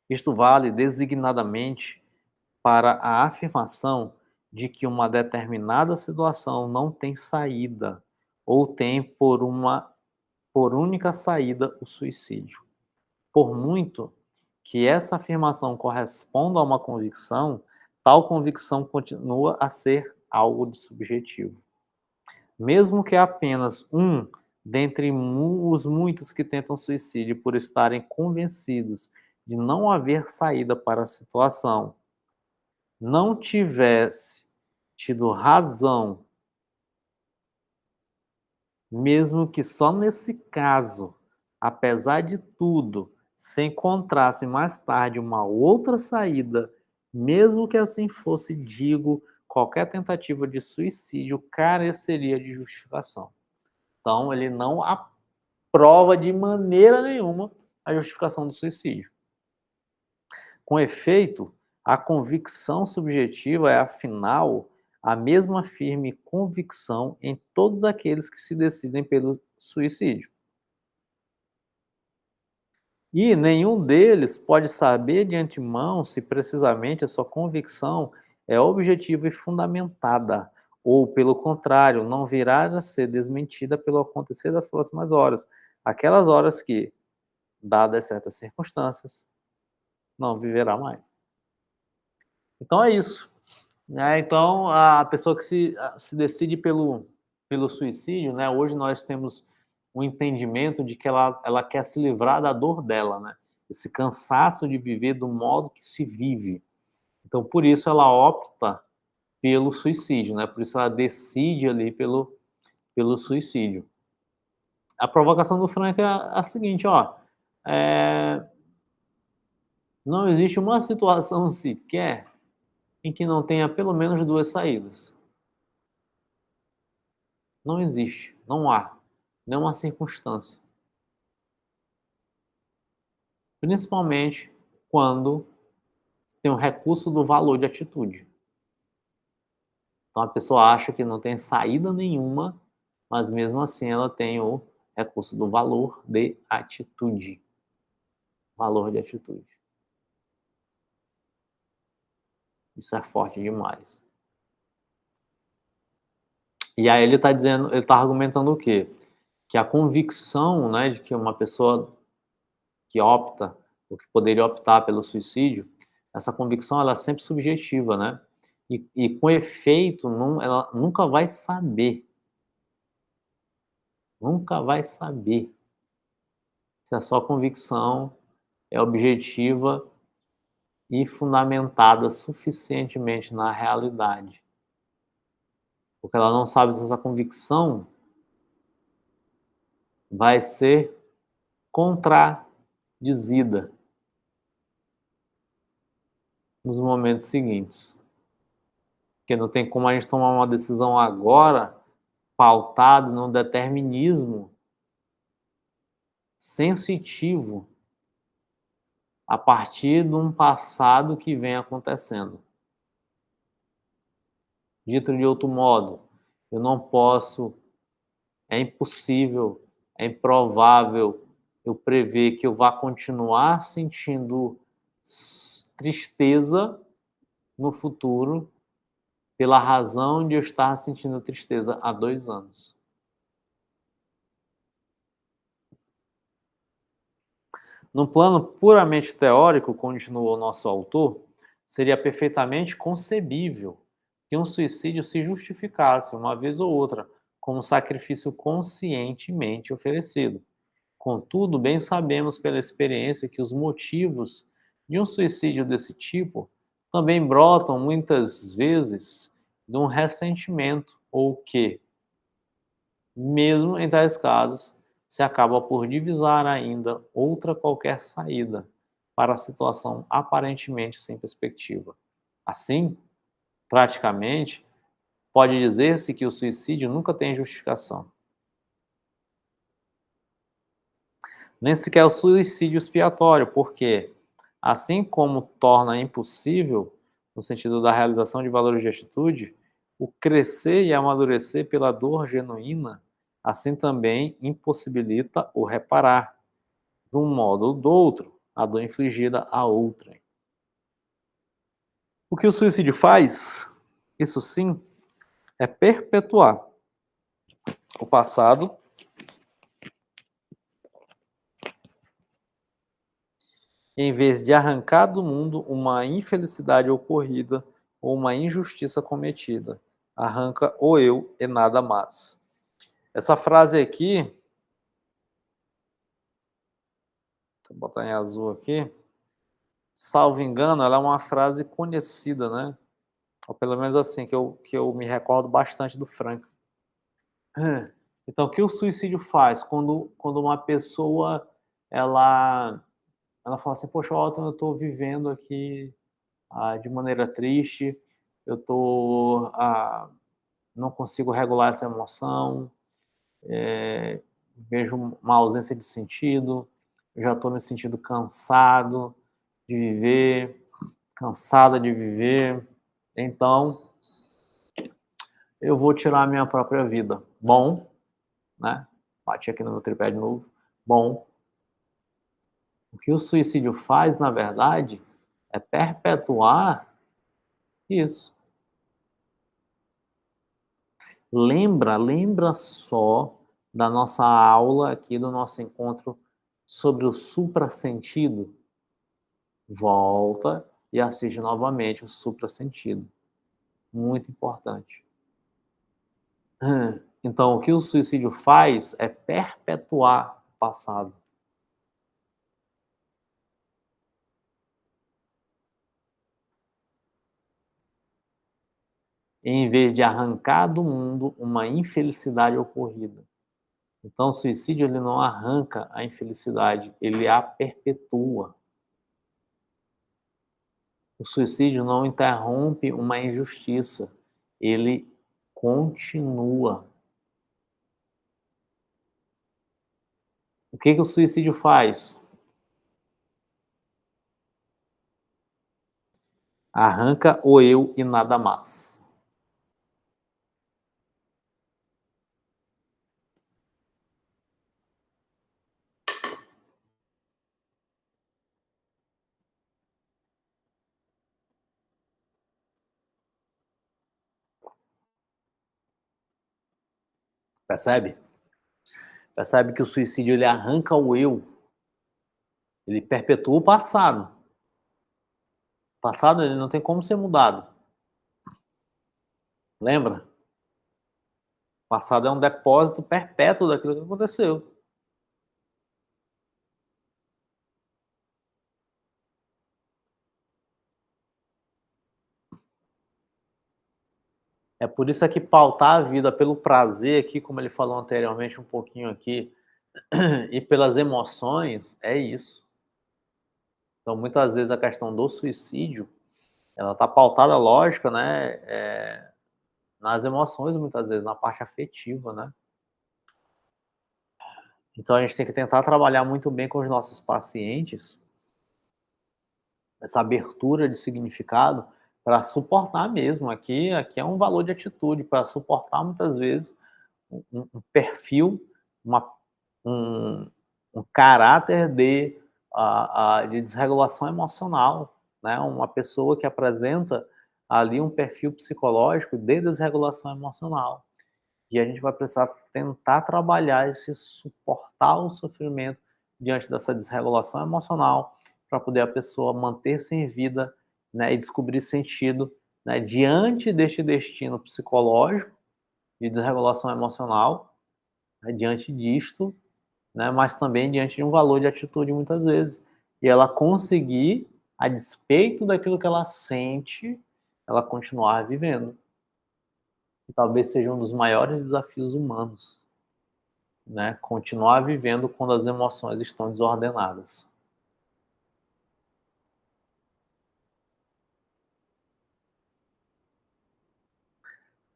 Isto vale designadamente para a afirmação de que uma determinada situação não tem saída ou tem por única saída o suicídio. Por muito que essa afirmação corresponda a uma convicção, tal convicção continua a ser algo de subjetivo. Mesmo que apenas um dentre os muitos que tentam suicídio por estarem convencidos de não haver saída para a situação, não tivesse tido razão, mesmo que só nesse caso, apesar de tudo, se encontrasse mais tarde uma outra saída, mesmo que assim fosse, digo, qualquer tentativa de suicídio careceria de justificação. Então, ele não aprova de maneira nenhuma a justificação do suicídio. Com efeito, a convicção subjetiva é, afinal, a mesma firme convicção em todos aqueles que se decidem pelo suicídio. E nenhum deles pode saber de antemão se precisamente a sua convicção é objetiva e fundamentada, ou, pelo contrário, não virá a ser desmentida pelo acontecer das próximas horas, aquelas horas que, dadas certas circunstâncias, não viverá mais. Então é isso. Né, então a pessoa que se decide pelo suicídio, né, hoje nós temos um entendimento de que ela quer se livrar da dor dela, né, esse cansaço de viver do modo que se vive. Então por isso ela opta pelo suicídio, né, por isso ela decide ali pelo suicídio. A provocação do Frank é a seguinte, ó, eh, não existe uma situação sequer em que não tenha pelo menos 2 saídas. Não existe, não há nenhuma circunstância. Principalmente quando tem o recurso do valor de atitude. Então a pessoa acha que não tem saída nenhuma, mas mesmo assim ela tem o recurso do valor de atitude. Valor de atitude. Isso é forte demais. E aí ele está dizendo, ele está argumentando o quê? Que a convicção, né, de que uma pessoa que opta, ou que poderia optar pelo suicídio, essa convicção ela é sempre subjetiva, né? E com efeito, ela nunca vai saber se a sua convicção é objetiva e fundamentada suficientemente na realidade. Porque ela não sabe se essa convicção vai ser contradizida nos momentos seguintes. Porque não tem como a gente tomar uma decisão agora pautado no determinismo sensitivo a partir de um passado que vem acontecendo. Dito de outro modo, eu não posso, é impossível, é improvável eu prever que eu vá continuar sentindo tristeza no futuro pela razão de eu estar sentindo tristeza há 2 anos. No plano puramente teórico, continuou o nosso autor, seria perfeitamente concebível que um suicídio se justificasse, uma vez ou outra, como sacrifício conscientemente oferecido. Contudo, bem sabemos pela experiência que os motivos de um suicídio desse tipo também brotam muitas vezes de um ressentimento ou que, mesmo em tais casos, se acaba por divisar ainda outra qualquer saída para a situação aparentemente sem perspectiva. Assim, praticamente, pode dizer-se que o suicídio nunca tem justificação. Nem sequer o suicídio expiatório, porque, assim como torna impossível, no sentido da realização de valores de atitude, o crescer e amadurecer pela dor genuína, assim também impossibilita o reparar, de um modo ou do outro, a dor infligida a outrem. O que o suicídio faz, isso sim, é perpetuar o passado em vez de arrancar do mundo uma infelicidade ocorrida ou uma injustiça cometida. Arranca o eu e nada mais. Essa frase aqui, vou botar em azul aqui, salvo engano, ela é uma frase conhecida, né? Ou pelo menos assim, que eu me recordo bastante do Frank. Então, o que o suicídio faz? Quando uma pessoa, ela, ela fala assim, poxa, Otton, eu estou vivendo aqui de maneira triste, eu tô, não consigo regular essa emoção, vejo uma ausência de sentido, eu já estou me sentindo cansado de viver, cansada de viver, então eu vou tirar a minha própria vida. Bom, né? Bati aqui no meu tripé de novo. Bom, o que o suicídio faz, na verdade, é perpetuar isso. Lembra só da nossa aula aqui, do nosso encontro sobre o suprassentido? Volta e assiste novamente o suprassentido. Muito importante. Então, o que o suicídio faz é perpetuar o passado. Em vez de arrancar do mundo uma infelicidade ocorrida. Então, o suicídio ele não arranca a infelicidade, ele a perpetua. O suicídio não interrompe uma injustiça, ele continua. O que o suicídio faz? Arranca o eu e nada mais. Percebe? Percebe que o suicídio ele arranca o eu, ele perpetua o passado. O passado ele não tem como ser mudado. Lembra? O passado é um depósito perpétuo daquilo que aconteceu. É por isso é que pautar a vida pelo prazer aqui, como ele falou anteriormente um pouquinho aqui, e pelas emoções, é isso. Então, muitas vezes a questão do suicídio, ela está pautada, lógica, né, nas emoções, muitas vezes, na parte afetiva, né. Então a gente tem que tentar trabalhar muito bem com os nossos pacientes, essa abertura de significado, para suportar mesmo, aqui é um valor de atitude, para suportar muitas vezes um perfil, uma um um caráter de desregulação emocional, né, uma pessoa que apresenta ali um perfil psicológico de desregulação emocional. E a gente vai precisar tentar trabalhar esse suportar o sofrimento diante dessa desregulação emocional, para poder a pessoa manter-se em vida, né, e descobrir sentido, né, diante deste destino psicológico de desregulação emocional, né, diante disto, né, mas também diante de um valor de atitude muitas vezes. E ela conseguir, a despeito daquilo que ela sente, ela continuar vivendo. Que talvez seja um dos maiores desafios humanos, né, continuar vivendo quando as emoções estão desordenadas.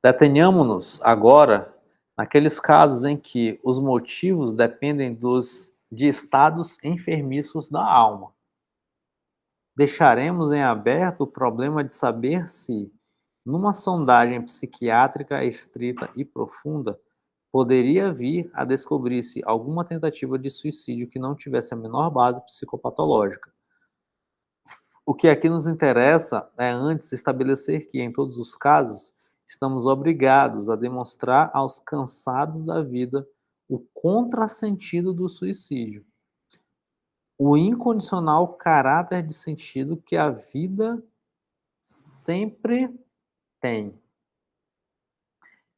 Detenhamos-nos agora naqueles casos em que os motivos dependem de estados enfermiços da alma. Deixaremos em aberto o problema de saber se, numa sondagem psiquiátrica estrita e profunda, poderia vir a descobrir-se alguma tentativa de suicídio que não tivesse a menor base psicopatológica. O que aqui nos interessa é antes estabelecer que, em todos os casos, estamos obrigados a demonstrar aos cansados da vida o contrassentido do suicídio, o incondicional caráter de sentido que a vida sempre tem.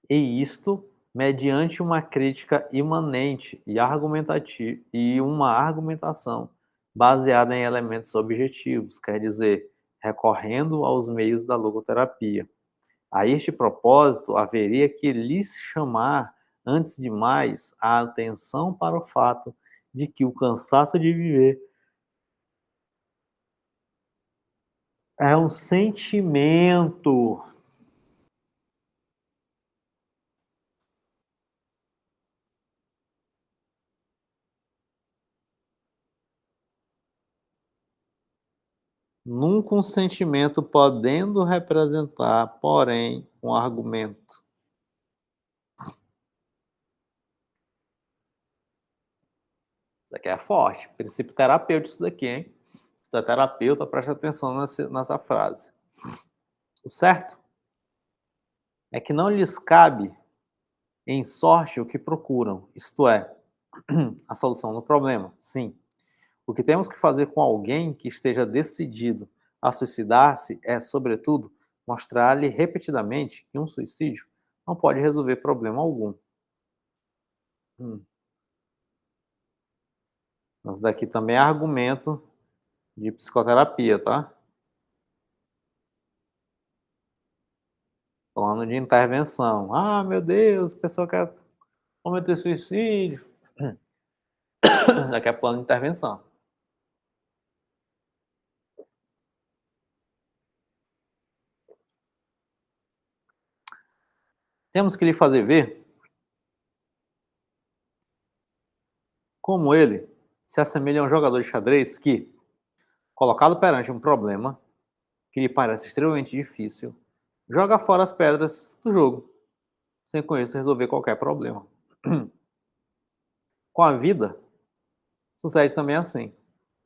E isto mediante uma crítica imanente e uma argumentação baseada em elementos objetivos, quer dizer, recorrendo aos meios da logoterapia. A este propósito, haveria que lhes chamar, antes de mais, a atenção para o fato de que o cansaço de viver é um sentimento. Nunca um sentimento podendo representar, porém, um argumento. Isso daqui é forte. Princípio terapêutico isso daqui, hein? Se tu é terapeuta, presta atenção nessa frase. O certo é que não lhes cabe em sorte o que procuram, isto é, a solução do problema, sim. O que temos que fazer com alguém que esteja decidido a suicidar-se é, sobretudo, mostrar-lhe repetidamente que um suicídio não pode resolver problema algum. Mas daqui também é argumento de psicoterapia, tá? Plano de intervenção. Ah, meu Deus, a pessoa quer cometer suicídio. Daqui é plano de intervenção. Temos que lhe fazer ver como ele se assemelha a um jogador de xadrez que, colocado perante um problema que lhe parece extremamente difícil, joga fora as pedras do jogo, sem com isso resolver qualquer problema. Com a vida, sucede também assim.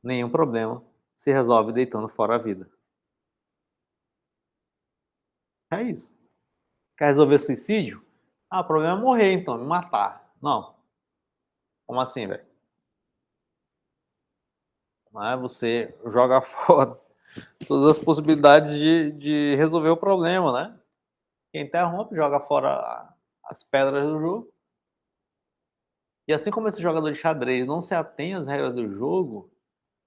Nenhum problema se resolve deitando fora a vida. É isso. Quer resolver suicídio? Ah, o problema é morrer, então, me matar. Não. Como assim, velho? Não é você joga fora todas as possibilidades de resolver o problema, né? Quem interrompe joga fora as pedras do jogo. E assim como esse jogador de xadrez não se atém às regras do jogo,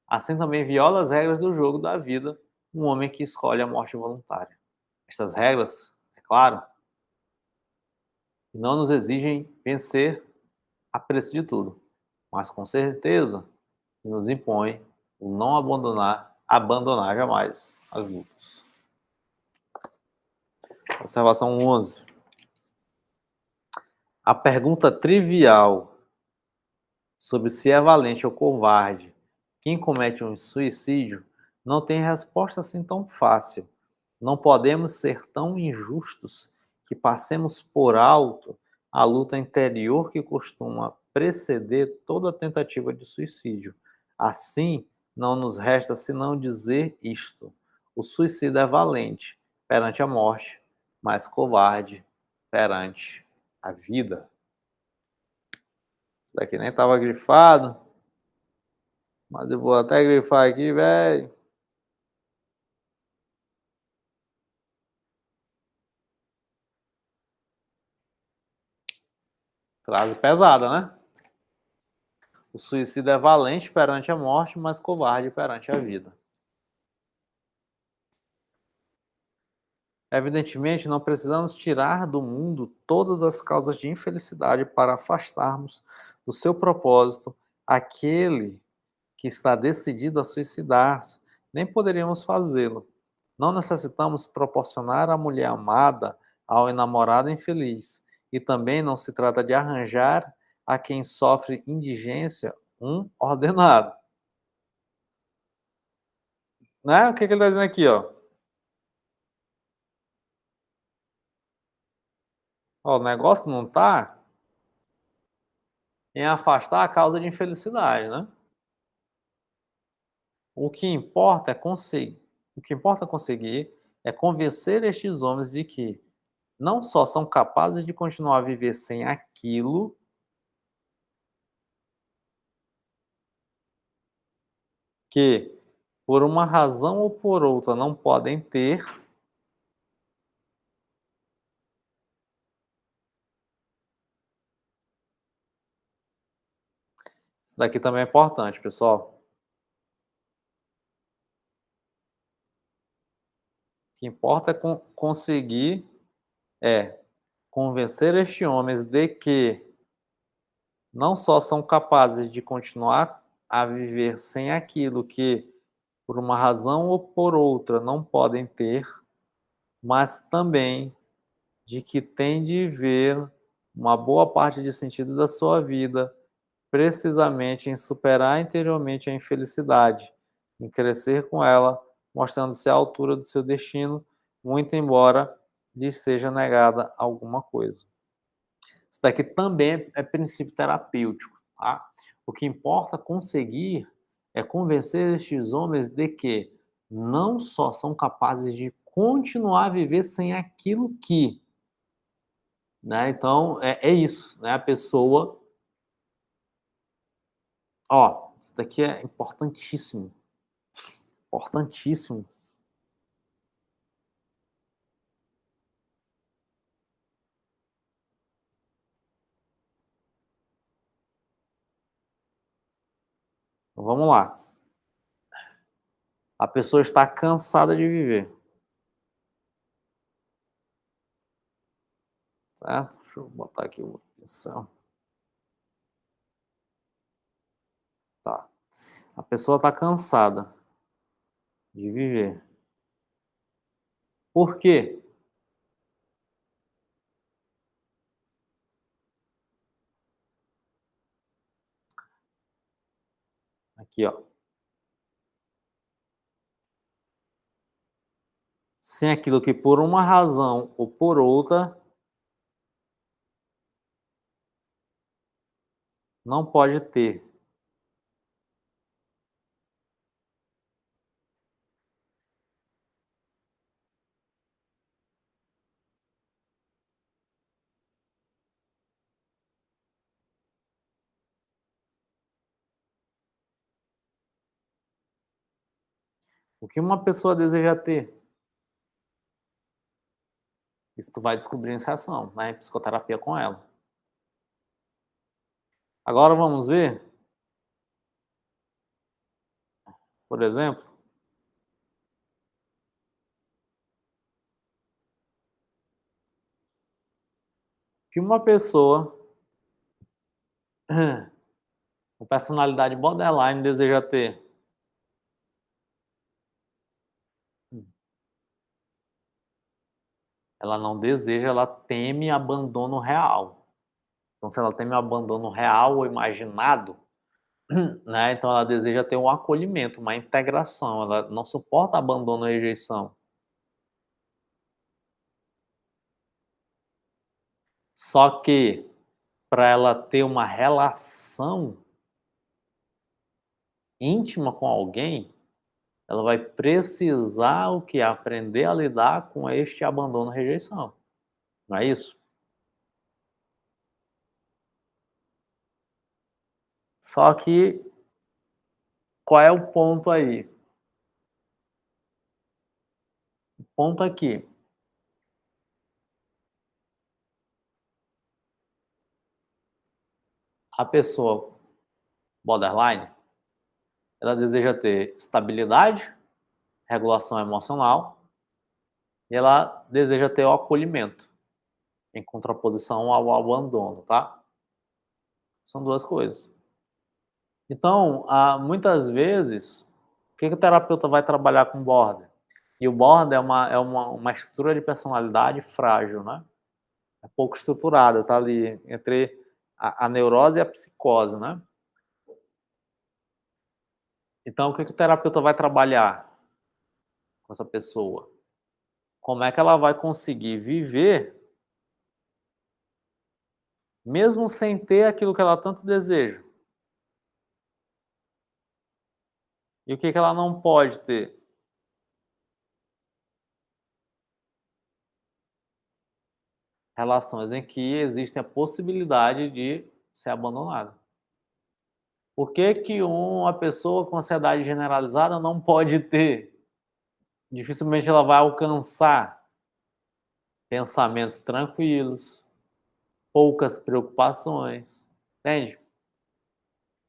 assim também viola as regras do jogo da vida um homem que escolhe a morte voluntária. Estas regras, é claro, não nos exigem vencer a preço de tudo, mas com certeza nos impõe o não abandonar jamais as lutas. Observação 11. A pergunta trivial sobre se é valente ou covarde quem comete um suicídio não tem resposta assim tão fácil. Não podemos ser tão injustos que passemos por alto a luta interior que costuma preceder toda tentativa de suicídio. Assim, não nos resta senão dizer isto: o suicida é valente perante a morte, mas covarde perante a vida. Isso daqui nem estava grifado, mas eu vou até grifar aqui, velho. Frase pesada, né? O suicida é valente perante a morte, mas covarde perante a vida. Evidentemente, não precisamos tirar do mundo todas as causas de infelicidade para afastarmos do seu propósito aquele que está decidido a suicidar-se. Nem poderíamos fazê-lo. Não necessitamos proporcionar à mulher amada ao enamorado infeliz, e também não se trata de arranjar a quem sofre indigência um ordenado. Né? O que que ele está dizendo aqui, ó? Ó, o negócio não está em afastar a causa de infelicidade, né? O que importa é conseguir, o que importa conseguir é convencer estes homens de que não só são capazes de continuar a viver sem aquilo que, por uma razão ou por outra, não podem ter, isso daqui também é importante, pessoal. O que importa é conseguir é convencer estes homens de que não só são capazes de continuar a viver sem aquilo que, por uma razão ou por outra, não podem ter, mas também de que têm de ver uma boa parte de sentido da sua vida precisamente em superar interiormente a infelicidade, em crescer com ela, mostrando-se à altura do seu destino, muito embora lhe seja negada alguma coisa. Isso daqui também é princípio terapêutico, tá? O que importa conseguir é convencer estes homens de que não só são capazes de continuar a viver sem aquilo que, né? Então é isso, né? A pessoa, ó, isso daqui é importantíssimo, importantíssimo. Então, vamos lá. A pessoa está cansada de viver, certo? Deixa eu botar aqui uma atenção. Tá. A pessoa está cansada de viver. Por quê? Aqui, ó. Sem aquilo que por uma razão ou por outra não pode ter. O que uma pessoa deseja ter? Isso tu vai descobrir em sessão, né, em psicoterapia com ela. Agora vamos ver, por exemplo, que uma pessoa com personalidade borderline deseja ter. Ela não deseja, ela teme abandono real. Então, se ela teme abandono real ou imaginado, né, então ela deseja ter um acolhimento, uma integração, ela não suporta abandono e rejeição. Só que para ela ter uma relação íntima com alguém, ela vai precisar o que? Aprender a lidar com este abandono e rejeição. Não é isso? Só que qual é o ponto aí? O ponto aqui, a pessoa borderline, ela deseja ter estabilidade, regulação emocional e ela deseja ter o acolhimento, em contraposição ao abandono, tá? São duas coisas. Então, muitas vezes, o que que o terapeuta vai trabalhar com border? E o border é uma estrutura de personalidade frágil, né? É pouco estruturada, tá ali entre a neurose e a psicose, né? Então, o que o terapeuta vai trabalhar com essa pessoa? Como é que ela vai conseguir viver, mesmo sem ter aquilo que ela tanto deseja? E o que ela não pode ter? Relações em que existe a possibilidade de ser abandonada. Por que que uma pessoa com ansiedade generalizada não pode ter? Dificilmente ela vai alcançar pensamentos tranquilos, poucas preocupações, entende?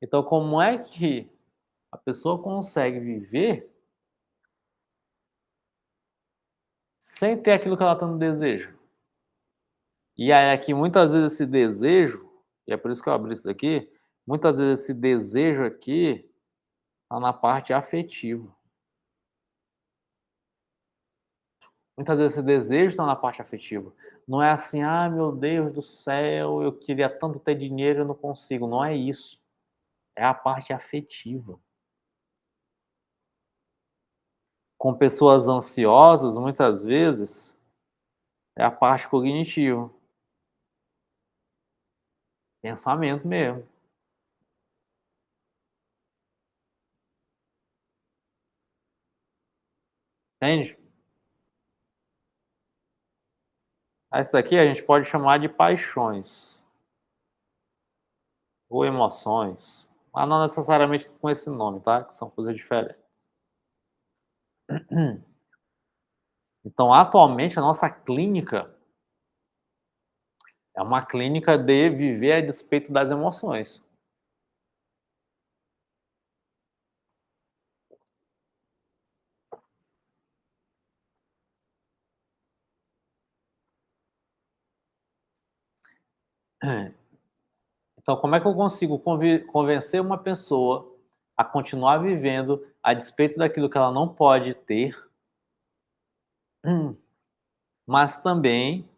Então, como é que a pessoa consegue viver sem ter aquilo que ela tanto deseja? E aí aqui muitas vezes esse desejo, e é por isso que eu abri isso daqui, muitas vezes esse desejo aqui tá na parte afetiva. Muitas vezes esse desejo está na parte afetiva. Não é assim: "Ah, meu Deus do céu, eu queria tanto ter dinheiro e eu não consigo", não é isso, é a parte afetiva. Com pessoas ansiosas, muitas vezes, é a parte cognitiva, pensamento mesmo, entende? Aí isso daqui a gente pode chamar de paixões ou emoções, mas não necessariamente com esse nome, tá, que são coisas diferentes. Então, atualmente, a nossa clínica é uma clínica de viver a despeito das emoções. Então, como é que eu consigo convencer uma pessoa a continuar vivendo a despeito daquilo que ela não pode ter, mas também,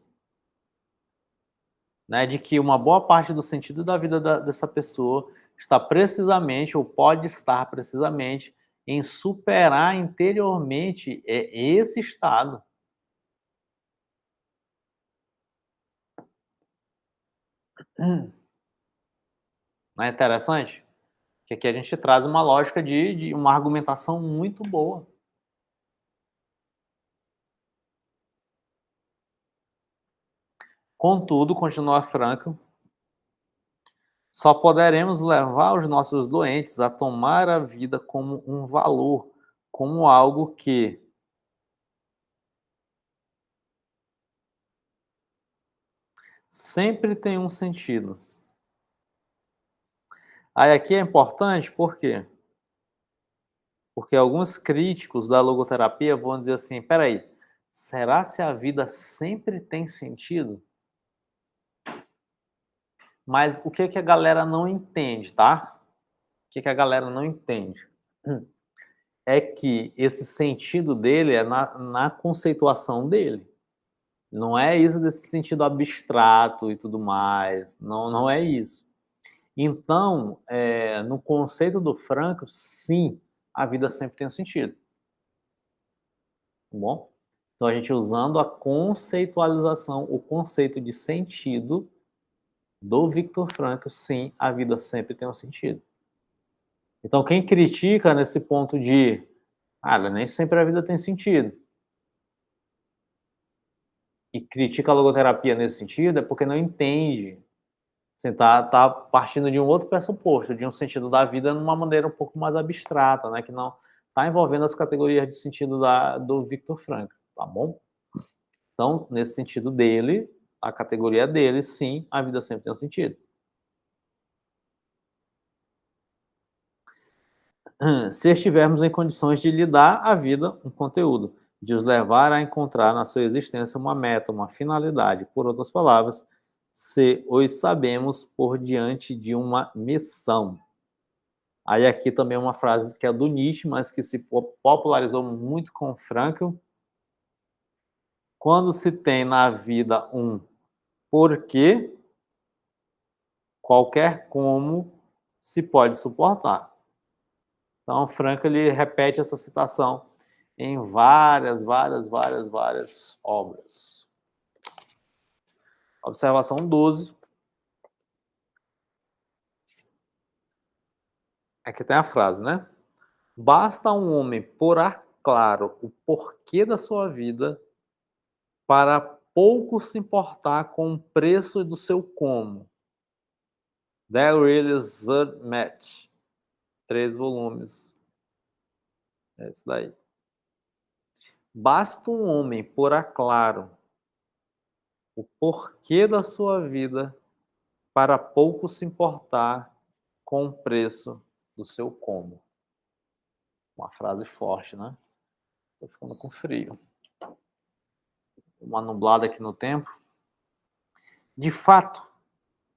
né, de que uma boa parte do sentido da vida dessa pessoa está precisamente, ou pode estar precisamente, em superar interiormente esse estado. Não é interessante? Que aqui a gente traz uma lógica de uma argumentação muito boa. Contudo, continua Franco, só poderemos levar os nossos doentes a tomar a vida como um valor, como algo que sempre tem um sentido. Aí aqui é importante, por quê? Porque alguns críticos da logoterapia vão dizer assim: espera aí, será se a vida sempre tem sentido? Mas o que que a galera não entende, tá? O que que a galera não entende? É que esse sentido dele é na conceituação dele. Não é isso desse sentido abstrato e tudo mais, não é isso. Então, no conceito do Franco, sim, a vida sempre tem um sentido, tá bom? Então a gente usando a conceitualização, o conceito de sentido do Viktor Frankl, sim, a vida sempre tem um sentido. Então quem critica nesse ponto de: "Ah, nem sempre a vida tem sentido", e critica a logoterapia nesse sentido, é porque não entende. Você tá partindo de um outro pressuposto, de um sentido da vida numa maneira um pouco mais abstrata, né, que não está envolvendo as categorias de sentido do Viktor Frankl, tá bom? Então, nesse sentido dele, a categoria dele, sim, a vida sempre tem um sentido. Se estivermos em condições de lhe dar à vida um conteúdo, de os levar a encontrar na sua existência uma meta, uma finalidade. Por outras palavras, se os sabemos por diante de uma missão. Aí aqui também uma frase que é do Nietzsche, mas que se popularizou muito com Frankl, Quando se tem na vida um porquê, qualquer como se pode suportar. Então, Franco ele repete essa citação em várias obras. Observação 12. Aqui tem a frase, né? Basta um homem pôr a claro o porquê da sua vida para pouco se importar com o preço do seu como. There Really Is a Match. 3 volumes. É isso daí. Basta um homem pôr a claro o porquê da sua vida para pouco se importar com o preço do seu como. Uma frase forte, né? Tô ficando com frio. Uma nublada aqui no tempo. De fato,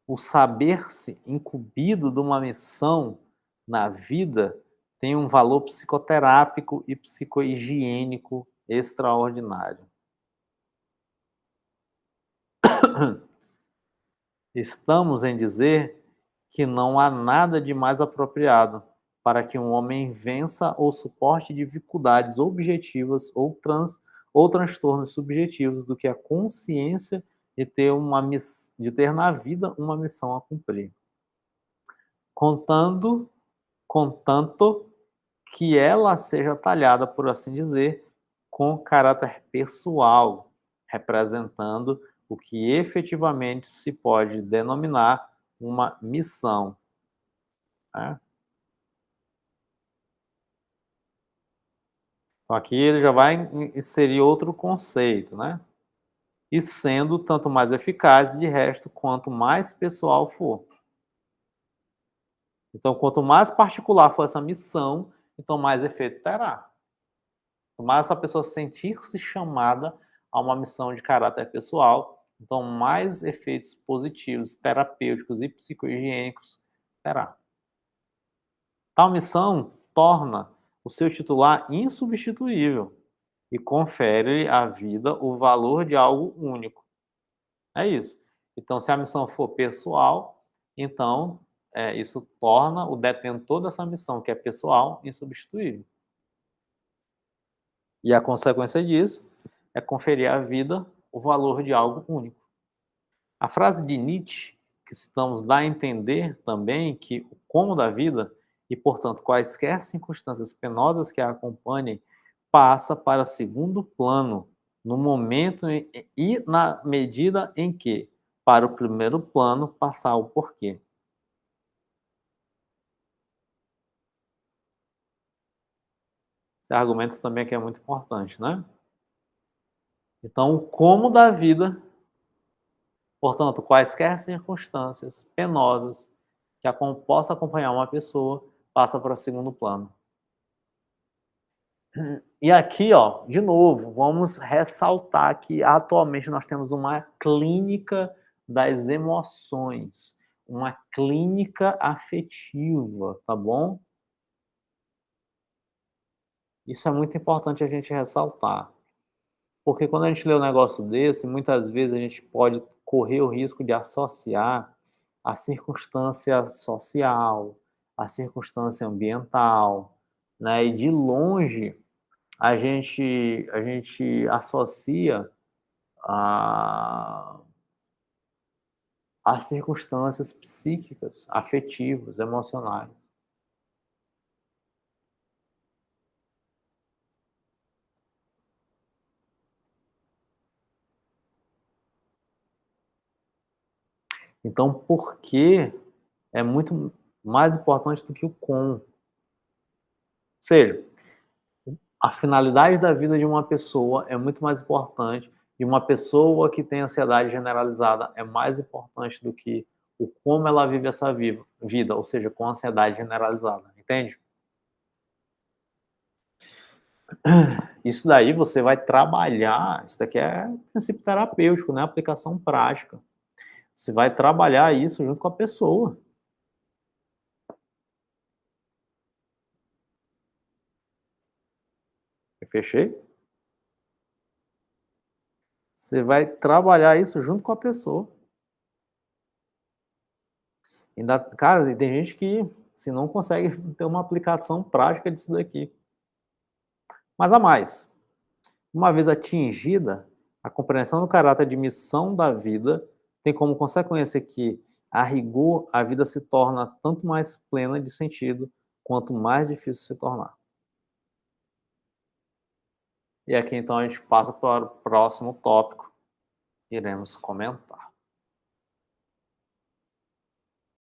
o saber-se incumbido de uma missão na vida tem um valor psicoterápico e psicohigiênico extraordinário. Estamos em dizer que não há nada de mais apropriado para que um homem vença ou suporte dificuldades objetivas ou transtornos subjetivos do que a consciência de ter na vida uma missão a cumprir. Contanto que ela seja talhada, por assim dizer, com caráter pessoal, representando o que efetivamente se pode denominar uma missão. Né? Então aqui ele já vai inserir outro conceito, né? E sendo tanto mais eficaz, de resto, quanto mais pessoal for. Então, quanto mais particular for essa missão, então mais efeito terá. Quanto mais essa pessoa sentir-se chamada a uma missão de caráter pessoal, então mais efeitos positivos, terapêuticos e psicohigiênicos terá. Tal missão torna o seu titular insubstituível e confere à vida o valor de algo único. É isso. Então, se a missão for pessoal, então isso torna o detentor dessa missão, que é pessoal, insubstituível. E a consequência disso é conferir à vida o valor de algo único. A frase de Nietzsche, que citamos, dá a entender também que o como da vida, e portanto quaisquer circunstâncias penosas que a acompanhem, passa para segundo plano, no momento e na medida em que, para o primeiro plano, passar o porquê. Esse argumento também aqui é muito importante, né? Então, o como da vida, portanto, quaisquer circunstâncias penosas que possa acompanhar uma pessoa, passa para segundo plano. E aqui, ó, de novo, vamos ressaltar que atualmente nós temos uma clínica das emoções, uma clínica afetiva, tá bom? Isso é muito importante a gente ressaltar, porque quando a gente lê um negócio desse, muitas vezes a gente pode correr o risco de associar a circunstância social, a circunstância ambiental, né? E de longe a gente associa a as circunstâncias psíquicas, afetivas, emocionais. Então, por que é muito mais importante do que o como? Ou seja, a finalidade da vida de uma pessoa é muito mais importante, e uma pessoa que tem ansiedade generalizada é mais importante do que o como ela vive essa vida, ou seja, com ansiedade generalizada, entende? Isso daí você vai trabalhar, isso daqui é princípio terapêutico, né? Aplicação prática. Você vai trabalhar isso junto com a pessoa. Eu fechei? Você vai trabalhar isso junto com a pessoa. Ainda, cara, tem gente que se não consegue ter uma aplicação prática disso daqui. Mas a mais, uma vez atingida, a compreensão do caráter de missão da vida tem como consequência que, a rigor, a vida se torna tanto mais plena de sentido, quanto mais difícil se tornar. E aqui então a gente passa para o próximo tópico, iremos comentar.